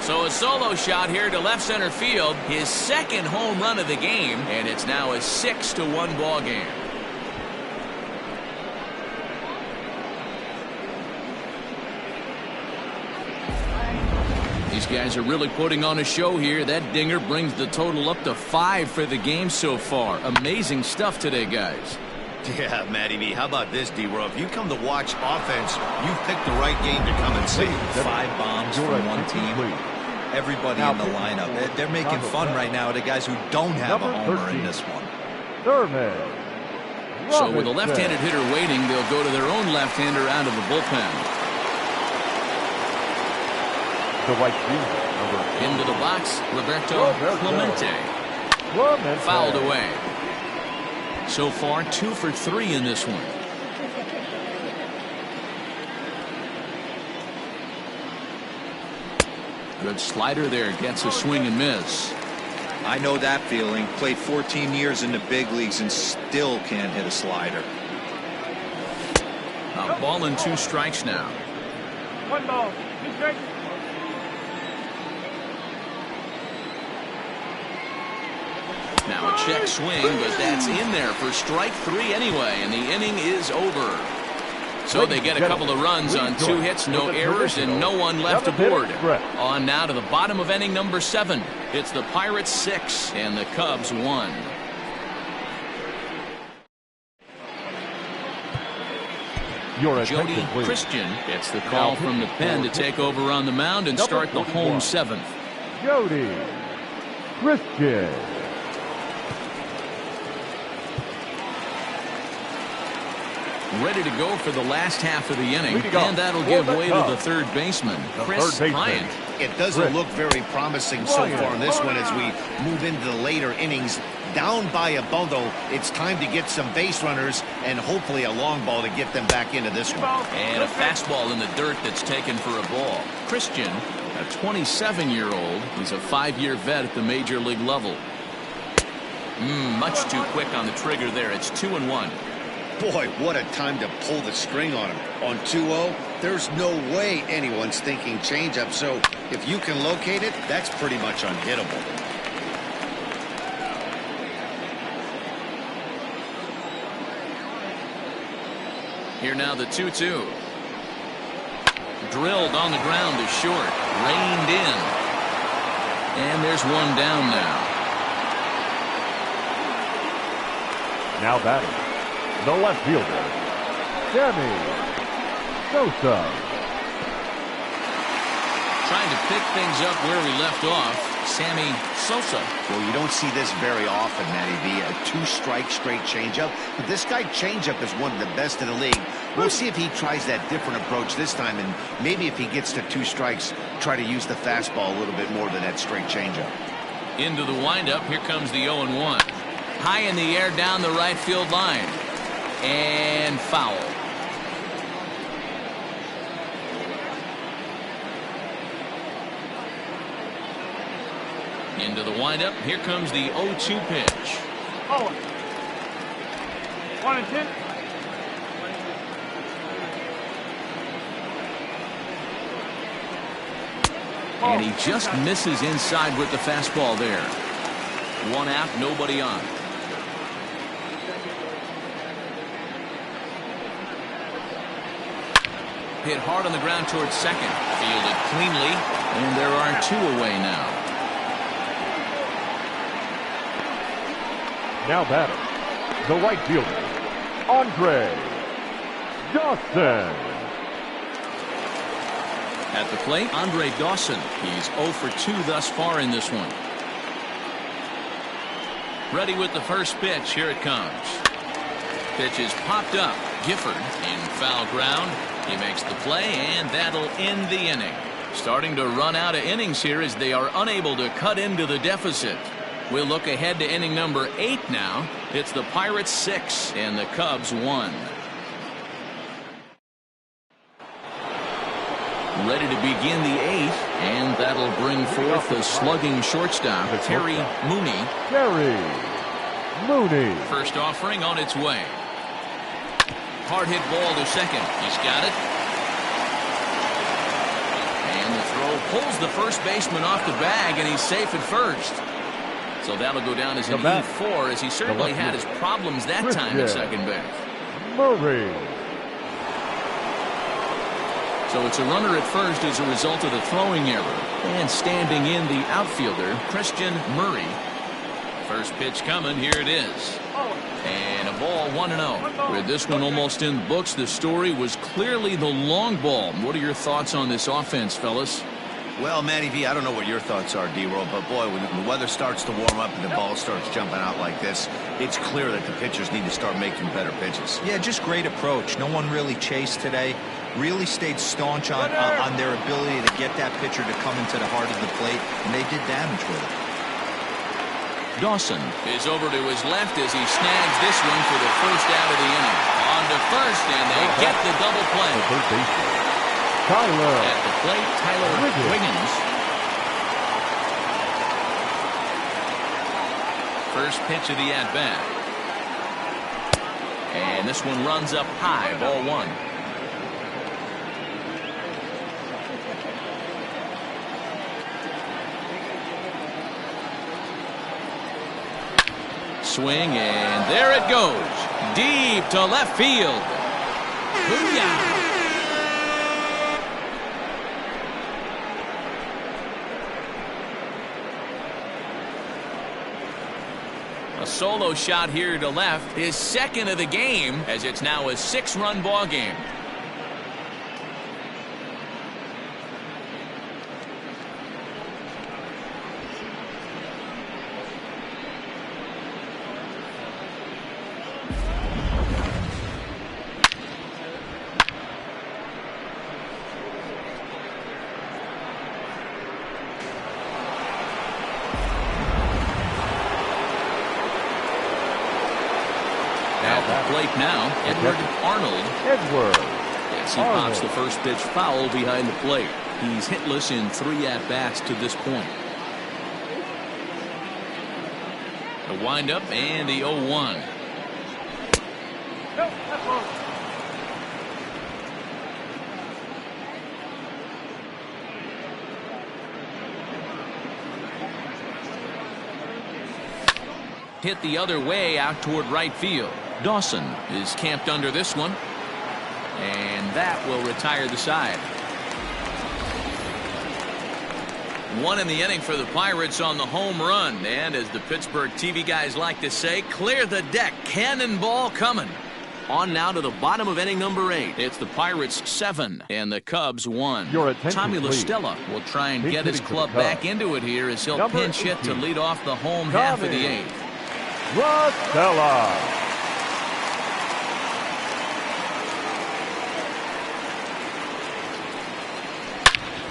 So a solo shot here to left center field, his second home run of the game, and it's now a 6-1 ball game. These guys are really putting on a show here. That dinger brings the total up to 5 for the game so far. Amazing stuff today, guys. Yeah, Matty B, how about this, D-Row? If you come to watch offense, you've picked the right game to come and see. 5 bombs from one team. Everybody in the lineup. They're making fun right now of the guys who don't have a homer in this one. Thurman. So with a left-handed hitter waiting, they'll go to their own left-hander out of the bullpen. The right fielder. Into the box, Roberto Clemente. Fouled away. So far, 2 for 3 in this one. Good slider there, gets a swing and miss. I know that feeling. Played 14 years in the big leagues and still can't hit a slider. A ball and 2 strikes now. 1 ball, 2 strikes. Now a check swing, but that's in there for strike 3 anyway, and the inning is over. So they get a couple of runs on 2 hits, no errors, and no one left aboard. On now to the bottom of inning number 7. It's the Pirates 6 and the Cubs 1. Jody Christian gets the call from the pen to take over on the mound and start the home 7th. Jody Christian. ready to go for the last half of the inning, Leading off and that'll for give the way to Cubs, the third baseman, the Chris third baseman. Bryant. It doesn't look very promising so far in this one as we move into the later innings. Down by a bundle, it's time to get some base runners and hopefully a long ball to get them back into this one. And a fastball in the dirt that's taken for a ball. Christian, a 27-year-old. He's a 5-year vet at the major league level. Much too quick on the trigger there. It's 2-1. Boy, what a time to pull the string on him. On 2-0, there's no way anyone's thinking changeup. So if you can locate it, that's pretty much unhittable. Here now the 2-2. Drilled on the ground to short. Reined in. And there's one down now. Now batting, the left fielder, Sammy Sosa. Trying to pick things up where we left off, Sammy Sosa. Well, you don't see this very often, Matty V. A 2-strike straight changeup. But this guy changeup is one of the best in the league. We'll see if he tries that different approach this time, and maybe if he gets to 2 strikes, try to use the fastball a little bit more than that straight changeup. Into the windup. Here comes the 0-1. High in the air down the right field line. And foul. Into the windup. Here comes the 0-2 pitch. Oh. 1-10. And he just misses inside with the fastball there. 1 out, nobody on. Hit hard on the ground towards second. Fielded cleanly. And there are 2 away now. Now batting, the right fielder, Andre Dawson. At the plate, Andre Dawson. He's 0 for 2 thus far in this one. Ready with the first pitch. Here it comes. Pitch is popped up. Gifford in foul ground. He makes the play, and that'll end the inning. Starting to run out of innings here as they are unable to cut into the deficit. We'll look ahead to inning number 8 now. It's the Pirates 6 and the Cubs 1. Ready to begin the 8th, and that'll bring forth the slugging shortstop, Terry Mooney. Terry Mooney. First offering on its way. Hard hit ball to second. He's got it. And the throw pulls the first baseman off the bag, and he's safe at first. So that'll go down as an E4, as he certainly had his problems that time at second base. Murray. So it's a runner at first as a result of the throwing error. And standing in the outfielder, Christian Murray. First pitch coming. Here it is. And a ball, 1-0. With this one almost in the books, the story was clearly the long ball. What are your thoughts on this offense, fellas? Well, Matty V, I don't know what your thoughts are, D-Roll, but boy, when the weather starts to warm up and the ball starts jumping out like this, it's clear that the pitchers need to start making better pitches. Yeah, just great approach. No one really chased today. Really stayed staunch on their ability to get that pitcher to come into the heart of the plate, and they did damage with it. Dawson is over to his left as he snags this one for the first out of the inning. On to first, and they get the double play. The third baseman, Tyler. At the plate, Tyler Wiggins. First pitch of the at-bat. And this one runs up high, ball 1. Swing, and there it goes. Deep to left field. Booyah! A solo shot here to left, his second of the game, as it's now a 6-run ball game. Now, Edward Arnold. Yes, he pops the first pitch foul behind the plate. He's hitless in 3 at-bats to this point. The windup and the 0-1. Hit the other way out toward right field. Dawson is camped under this one, and that will retire the side. 1 in the inning for the Pirates on the home run, and as the Pittsburgh TV guys like to say, clear the deck, cannonball coming. On now to the bottom of inning number 8. It's the Pirates 7 and the Cubs 1. Tommy La Stella will try and get his club back into it here as he'll pinch hit to lead off the home half of the 8th. La Stella.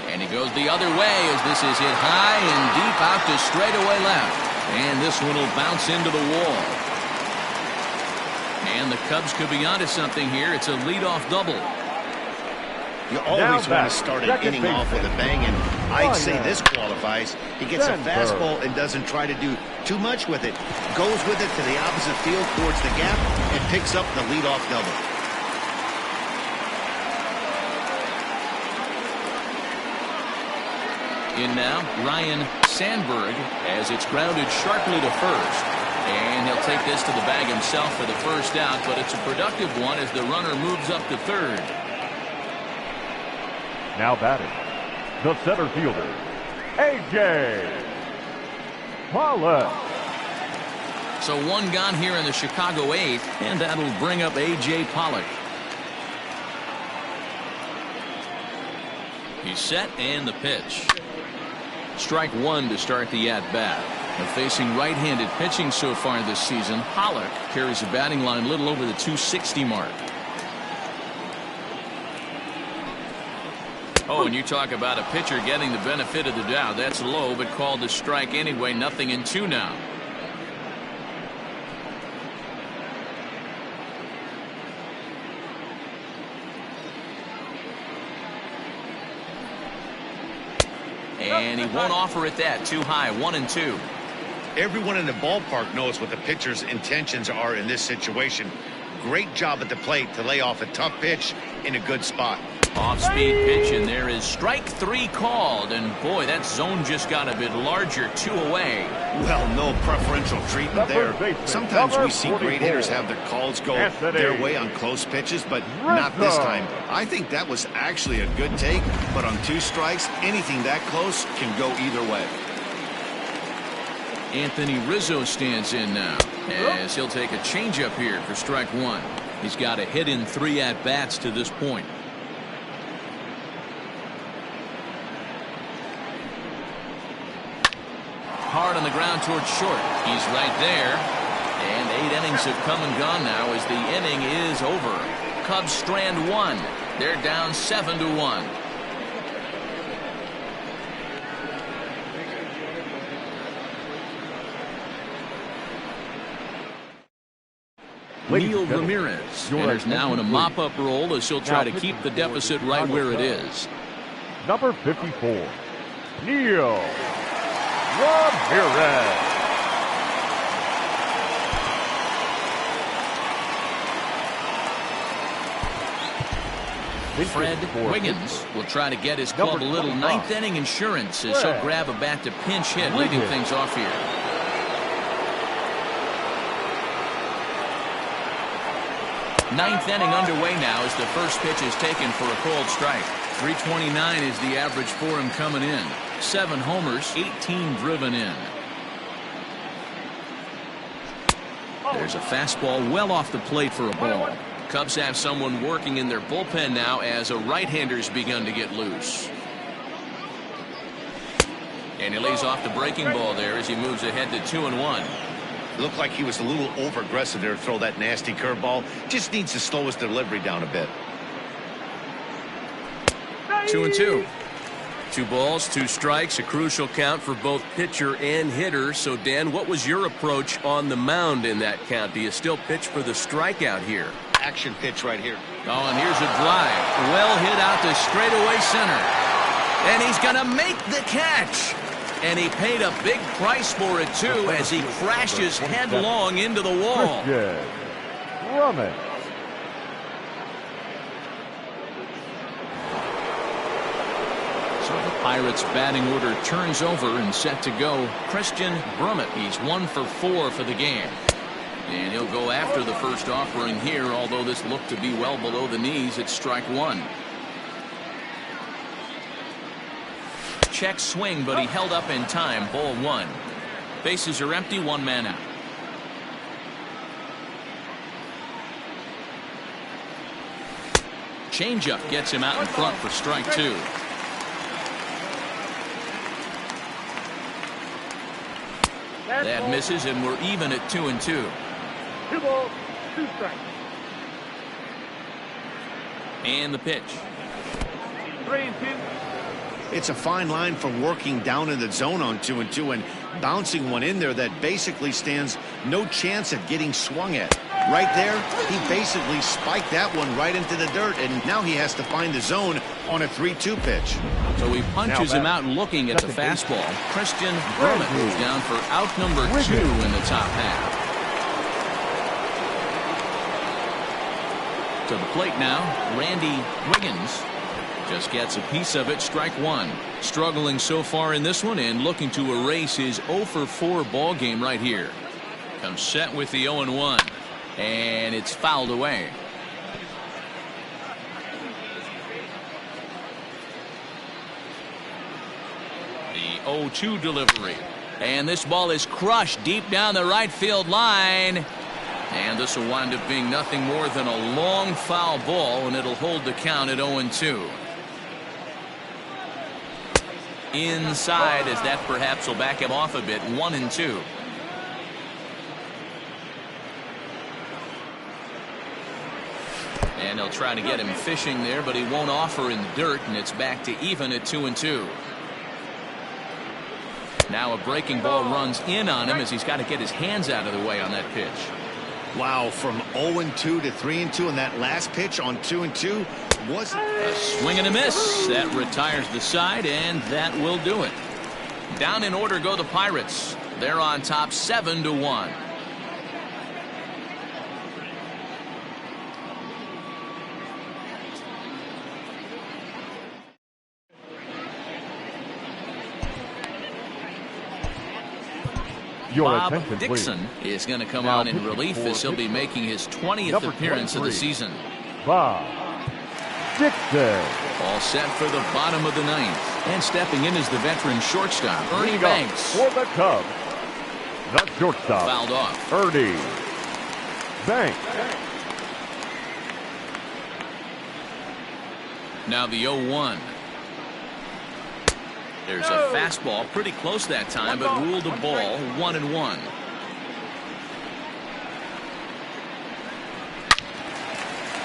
And he goes the other way as this is hit high and deep out to straightaway left. And this one will bounce into the wall. And the Cubs could be onto something here. It's a leadoff double. You always want to start an inning off with a bang, and I'd say this qualifies. He gets a fastball and doesn't try to do too much with it. Goes with it to the opposite field towards the gap and picks up the leadoff double. In now, Ryan Sandberg as it's grounded sharply to first. And he'll take this to the bag himself for the first out, but it's a productive one as the runner moves up to third. Now batting, the center fielder, A.J. Pollock. So 1 gone here in the Chicago 8th, and that'll bring up A.J. Pollock. He's set and the pitch. Strike 1 to start the at-bat. Facing right-handed pitching so far this season, Pollock carries a batting line a little over the 260 mark. Oh, and you talk about a pitcher getting the benefit of the doubt. That's low, but called a strike anyway. 0-2 now. And he won't offer it that. Too high. 1-2. Everyone in the ballpark knows what the pitcher's intentions are in this situation. Great job at the plate to lay off a tough pitch in a good spot. Off-speed pitch, and there is strike 3 called. And boy, that zone just got a bit larger. 2 away. Well, no preferential treatment there. Sometimes we see great hitters have their calls go their way on close pitches, but not this time. I think that was actually a good take, but on 2 strikes, anything that close can go either way. Anthony Rizzo stands in now as he'll take a changeup here for strike 1. He's got a hit in 3 at-bats to this point. Hard on the ground towards short. He's right there. And 8 innings have come and gone now as the inning is over. Cubs strand 1. They're down 7-1. Neil Ramirez enters now in a mop-up role as he'll try to keep the deficit right where it is. Number 54, Neil Ramirez. Fred Wiggins will try to get his club a little 9th inning insurance as he'll grab a bat to pinch hit, leading things off here. Ninth inning underway now as the first pitch is taken for a called strike. 329 is the average for him coming in. 7 homers, 18 driven in. There's a fastball well off the plate for a ball. Cubs have someone working in their bullpen now as a right-hander's begun to get loose. And he lays off the breaking ball there as he moves ahead to 2-1. Looked like he was a little over-aggressive there to throw that nasty curveball. Just needs to slow his delivery down a bit. 2-2. 2 balls, 2 strikes, a crucial count for both pitcher and hitter. So, Dan, what was your approach on the mound in that count? Do you still pitch for the strikeout here? Action pitch right here. Oh, and here's a drive. Well hit out to straightaway center. And he's going to make the catch. And he paid a big price for it, too, as he crashes headlong into the wall. So the Pirates batting order turns over and set to go. Christian Brummett, he's 1 for 4 for the game. And he'll go after the first offering here, although this looked to be well below the knees. It's strike 1. Check swing, but he held up in time. Ball 1. Bases are empty, 1 man out. Changeup gets him out in front for strike 2. That misses, and we're even at 2-2. 2 balls, 2 strikes. And the pitch. 3-2. It's a fine line for working down in the zone on 2-2 and bouncing one in there that basically stands no chance at getting swung at. Right there, he basically spiked that one right into the dirt, and now he has to find the zone on a 3-2 pitch. So he punches him out looking at the fastball. Christian Brummett moves down for out number 2 in the top half. To the plate now, Randy Wiggins. Just gets a piece of it, strike 1. Struggling so far in this one and looking to erase his 0 for 4 ball game right here. Comes set with the 0-1. And it's fouled away. The 0-2 delivery. And this ball is crushed deep down the right field line. And this will wind up being nothing more than a long foul ball, and it'll hold the count at 0-2. Inside, as that perhaps will back him off a bit. 1-2. And they'll try to get him fishing there, but he won't offer in the dirt, and it's back to even at 2-2. Now a breaking ball runs in on him as he's got to get his hands out of the way on that pitch. Wow, from 0-2 to 3-2, and that last pitch on 2-2 was a swing and a miss. That retires the side, and that will do it. Down in order go the Pirates. They're on top 7-1. Bob Dixon is going to come on in relief as he'll be making his 20th appearance of the season. Bob Dixon. All set for the bottom of the 9th. And stepping in is the veteran shortstop, Ernie Banks. For the Cubs, the shortstop, fouled off. Ernie Banks. Now the 0-1. There's a fastball pretty close that time, but ruled a ball. 1-1.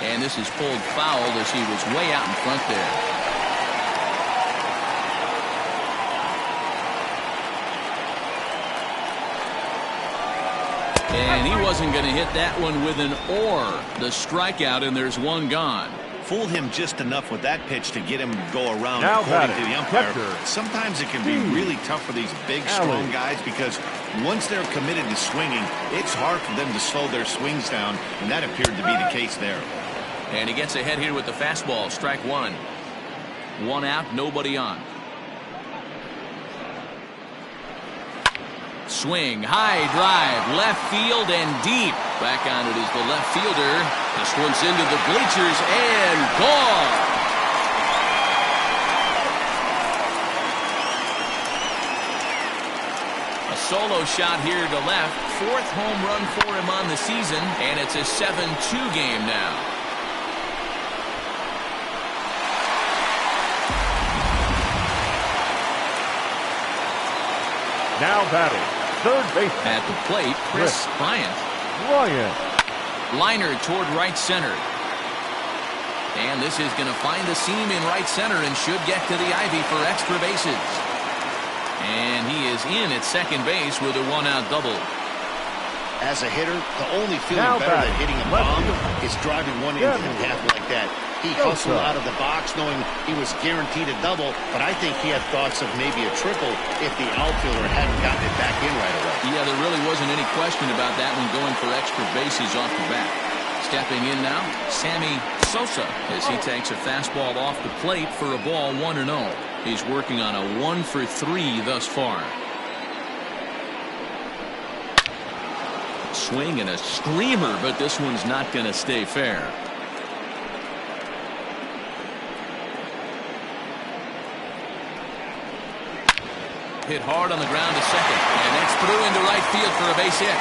And this is pulled foul as he was way out in front there. And he wasn't going to hit that one with an or. The strikeout, and there's one gone. Fooled him just enough with that pitch to get him to go around, now according to the umpire. catcher. Sometimes it can be really tough for these big, strong guys because once they're committed to swinging, it's hard for them to slow their swings down, and that appeared to be the case there. And he gets ahead here with the fastball. Strike 1. 1 out, nobody on. Swing, high drive, left field and deep. Back on it is the left fielder. This one's into the bleachers and gone. A solo shot here to left. 4th home run for him on the season, and it's a 7-2 game now. Now batting, third base. At the plate, Chris Bryant. Liner toward right center. And this is going to find the seam in right center and should get to the ivy for extra bases. And he is in at second base with a one-out double. As a hitter, the only feeling better than hitting a bomb is driving one into the path like that. He hustled out of the box knowing he was guaranteed a double, but I think he had thoughts of maybe a triple if the outfielder hadn't gotten it back in right away. Yeah, there really wasn't any question about that one going for extra bases off the bat. Stepping in now, Sammy Sosa as he takes a fastball off the plate for a ball 1-0. He's working on a 1-for-3 thus far. Swing and a screamer, but this one's not going to stay fair. Hit hard on the ground to second, and it's through into right field for a base hit.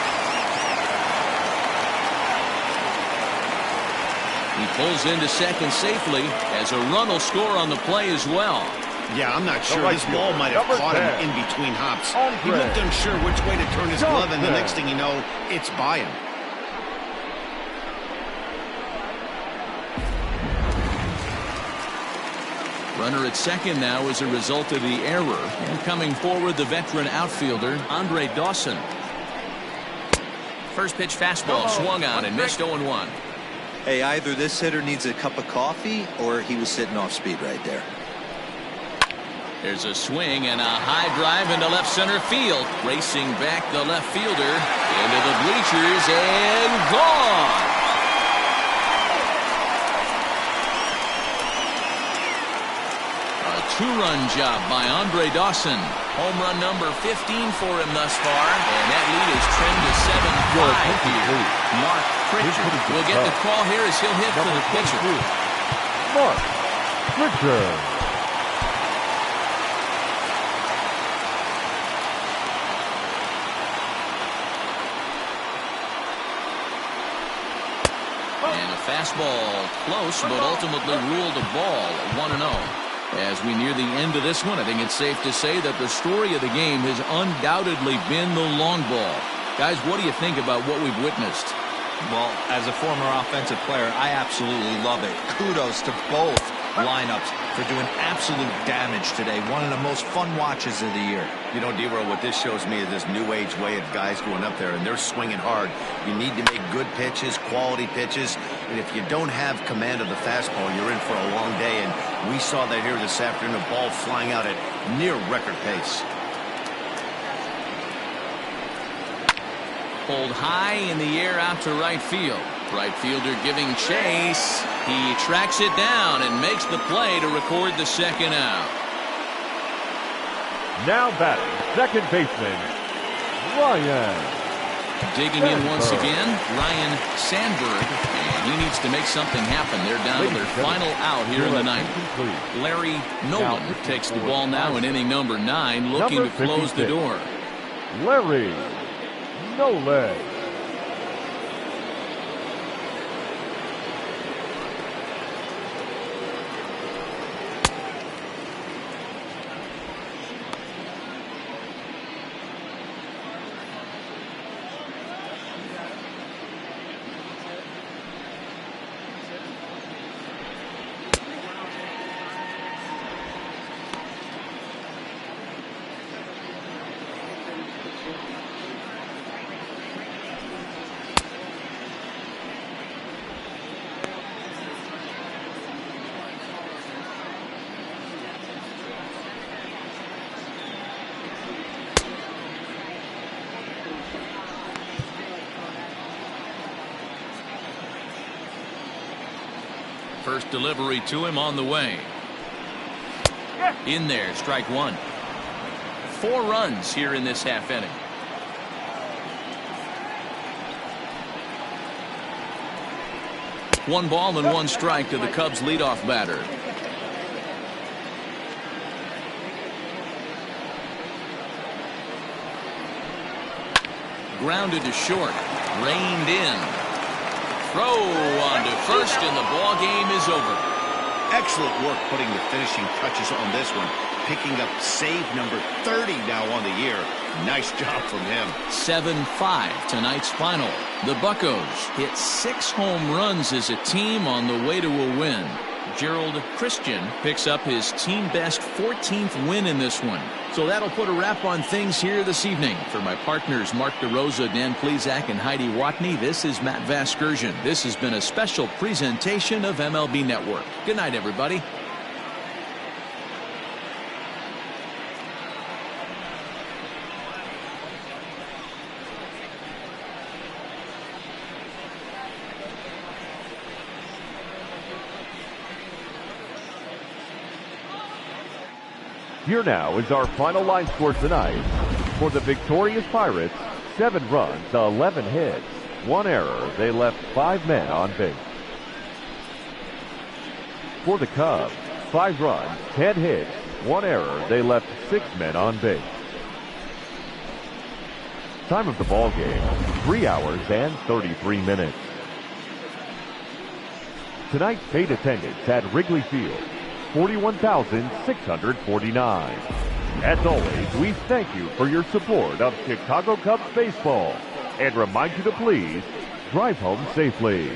He pulls into second safely as a run will score on the play as well. Yeah, I'm not sure. This ball might have caught him in between hops. He looked unsure which way to turn his glove, and the next thing you know, it's by him. Runner at second now as a result of the error. And coming forward, the veteran outfielder, Andre Dawson. First pitch fastball swung on and missed 0-1. Hey, either this hitter needs a cup of coffee or he was sitting off speed right there. There's a swing and a high drive into left center field. Racing back the left fielder into the bleachers and gone. A two-run job by Andre Dawson. Home run number 15 for him thus far, and that lead is trimmed to 7-5 here. Mark Pritchard will get the call here as he'll hit for the pitcher. Mark Pritchard. And a fastball close, but ultimately ruled a ball, 1-0. As we near the end of this one, I think it's safe to say that the story of the game has undoubtedly been the long ball. Guys, what do you think about what we've witnessed? Well, as a former offensive player, I absolutely love it. Kudos to both lineups for doing absolute damage today. One of the most fun watches of the year. You know, D-Roll, what this shows me is this new age way of guys going up there, and they're swinging hard. You need to make good pitches, quality pitches, and if you don't have command of the fastball, you're in for a long day, and we saw that here this afternoon, a ball flying out at near record pace. Pulled high in the air out to right field. Right fielder giving chase. He tracks it down and makes the play to record the second out. Now batting, second baseman, Ryan. Digging in once again, Ryan Sandberg. And he needs to make something happen. They're down to their final out here in the ninth. Larry Nolan takes the ball now in inning number 9, looking to close the door. Larry Nolan. First delivery to him on the way. In there, strike one. 4 runs here in this half inning. One ball and 1 strike to the Cubs leadoff batter. Grounded to short. Reined in. Throw on to first, and the ball game is over. Excellent work putting the finishing touches on this one. Picking up save number 30 now on the year. Nice job from him. 7-5 tonight's final. The Buccos hit 6 home runs as a team on the way to a win. Gerald Christian picks up his team-best 14th win in this one. So that'll put a wrap on things here this evening. For my partners Mark DeRosa, Dan Plezak, and Heidi Watney, this is Matt Vasgersian. This has been a special presentation of MLB Network. Good night, everybody. Here now is our final line score tonight. For the victorious Pirates, 7 runs, 11 hits, 1 error. They left 5 men on base. For the Cubs, 5 runs, 10 hits, 1 error. They left 6 men on base. Time of the ball game, 3 hours and 33 minutes. Tonight's paid attendance at Wrigley Field, 41,649. As always, we thank you for your support of Chicago Cubs baseball and remind you to please drive home safely.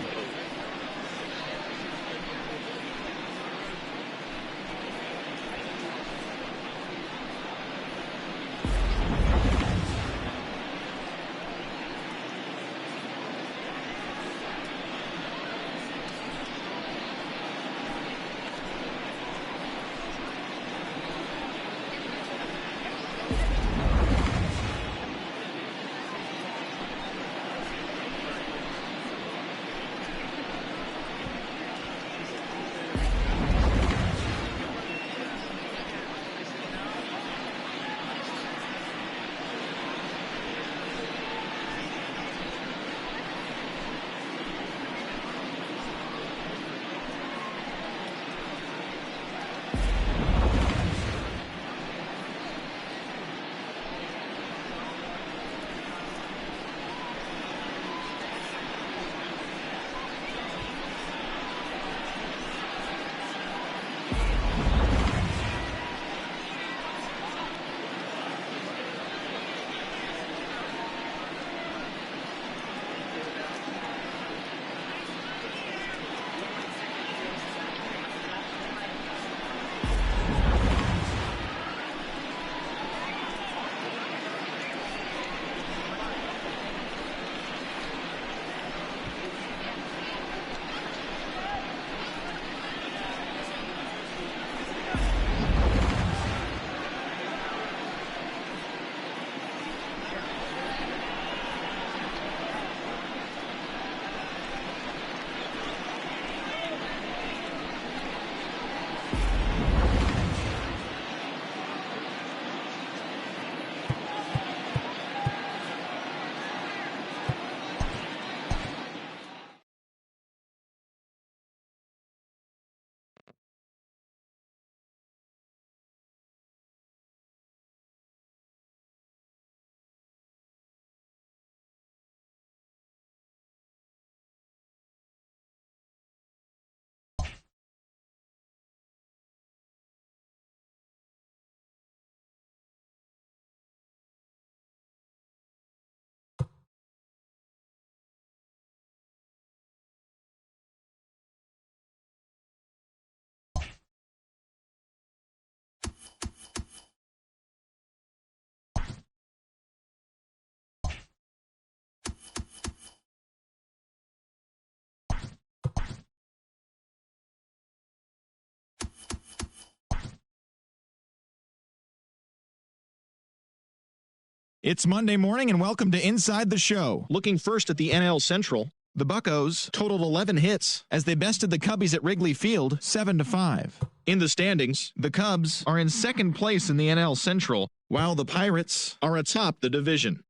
It's Monday morning and welcome to Inside the Show. Looking first at the NL Central, the Buccos totaled 11 hits as they bested the Cubbies at Wrigley Field 7-5. In the standings, the Cubs are in second place in the NL Central, while the Pirates are atop the division.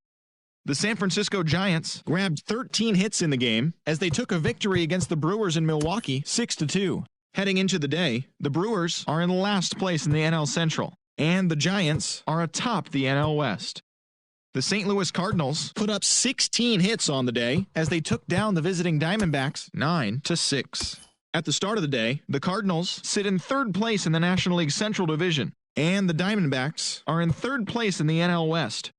The San Francisco Giants grabbed 13 hits in the game as they took a victory against the Brewers in Milwaukee 6-2. Heading into the day, the Brewers are in last place in the NL Central, and the Giants are atop the NL West. The St. Louis Cardinals put up 16 hits on the day as they took down the visiting Diamondbacks 9-6. At the start of the day, the Cardinals sit in third place in the National League Central Division, and the Diamondbacks are in third place in the NL West.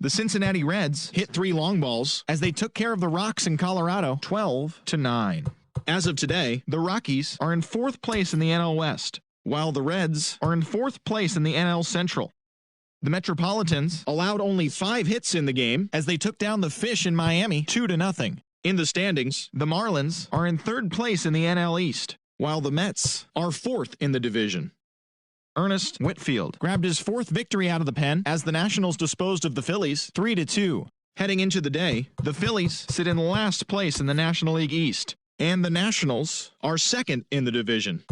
The Cincinnati Reds hit 3 long balls as they took care of the Rocks in Colorado 12-9. As of today, the Rockies are in 4th place in the NL West, while the Reds are in 4th place in the NL Central. The Metropolitans allowed only 5 hits in the game as they took down the Fish in Miami 2-0. In the standings, the Marlins are in 3rd place in the NL East, while the Mets are 4th in the division. Ernest Whitfield grabbed his 4th victory out of the pen as the Nationals disposed of the Phillies 3-2. Heading into the day, the Phillies sit in last place in the National League East, and the Nationals are 2nd in the division.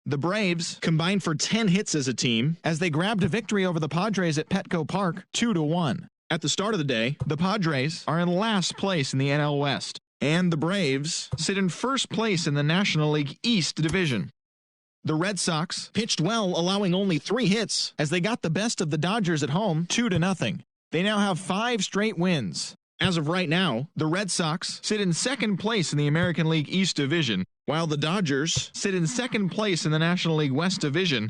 The Braves combined for 10 hits as a team as they grabbed a victory over the Padres at Petco Park 2-1. At the start of the day, the Padres are in last place in the NL West, and the Braves sit in 1st place in the National League East division. The Red Sox pitched well, allowing only 3 hits as they got the best of the Dodgers at home 2-0. They now have 5 straight wins. As of right now, the Red Sox sit in 2nd place in the American League East Division, while the Dodgers sit in 2nd place in the National League West Division.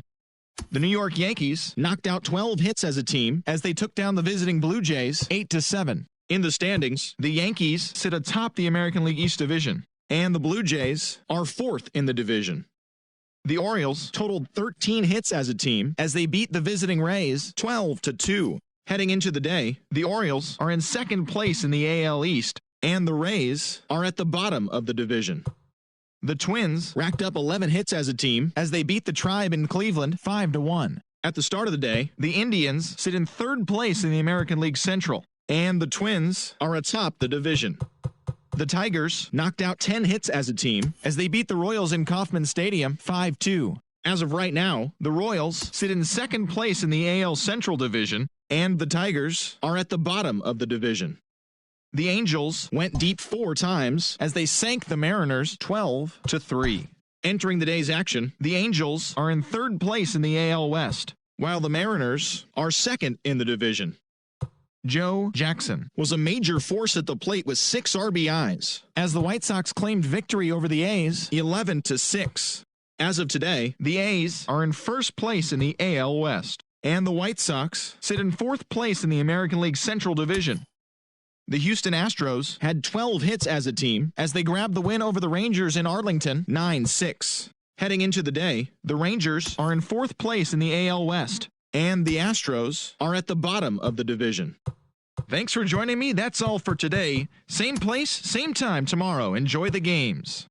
The New York Yankees knocked out 12 hits as a team as they took down the visiting Blue Jays 8-7. In the standings, the Yankees sit atop the American League East Division, and the Blue Jays are 4th in the division. The Orioles totaled 13 hits as a team as they beat the visiting Rays 12-2. Heading into the day, the Orioles are in 2nd place in the AL East, and the Rays are at the bottom of the division. The Twins racked up 11 hits as a team as they beat the Tribe in Cleveland 5-1. At the start of the day, the Indians sit in 3rd place in the American League Central, and the Twins are atop the division. The Tigers knocked out 10 hits as a team as they beat the Royals in Kauffman Stadium 5-2. As of right now, the Royals sit in 2nd place in the AL Central Division, and the Tigers are at the bottom of the division. The Angels went deep 4 times as they sank the Mariners 12-3. Entering the day's action, the Angels are in 3rd place in the AL West, while the Mariners are 2nd in the division. Joe Jackson was a major force at the plate with 6 RBIs as the White Sox claimed victory over the A's 11-6. As of today, the A's are in 1st place in the AL West, and the White Sox sit in 4th place in the American League Central Division. The Houston Astros had 12 hits as a team as they grabbed the win over the Rangers in Arlington 9-6. Heading into the day, the Rangers are in 4th place in the AL West, and the Astros are at the bottom of the division. Thanks for joining me. That's all for today. Same place, same time tomorrow. Enjoy the games.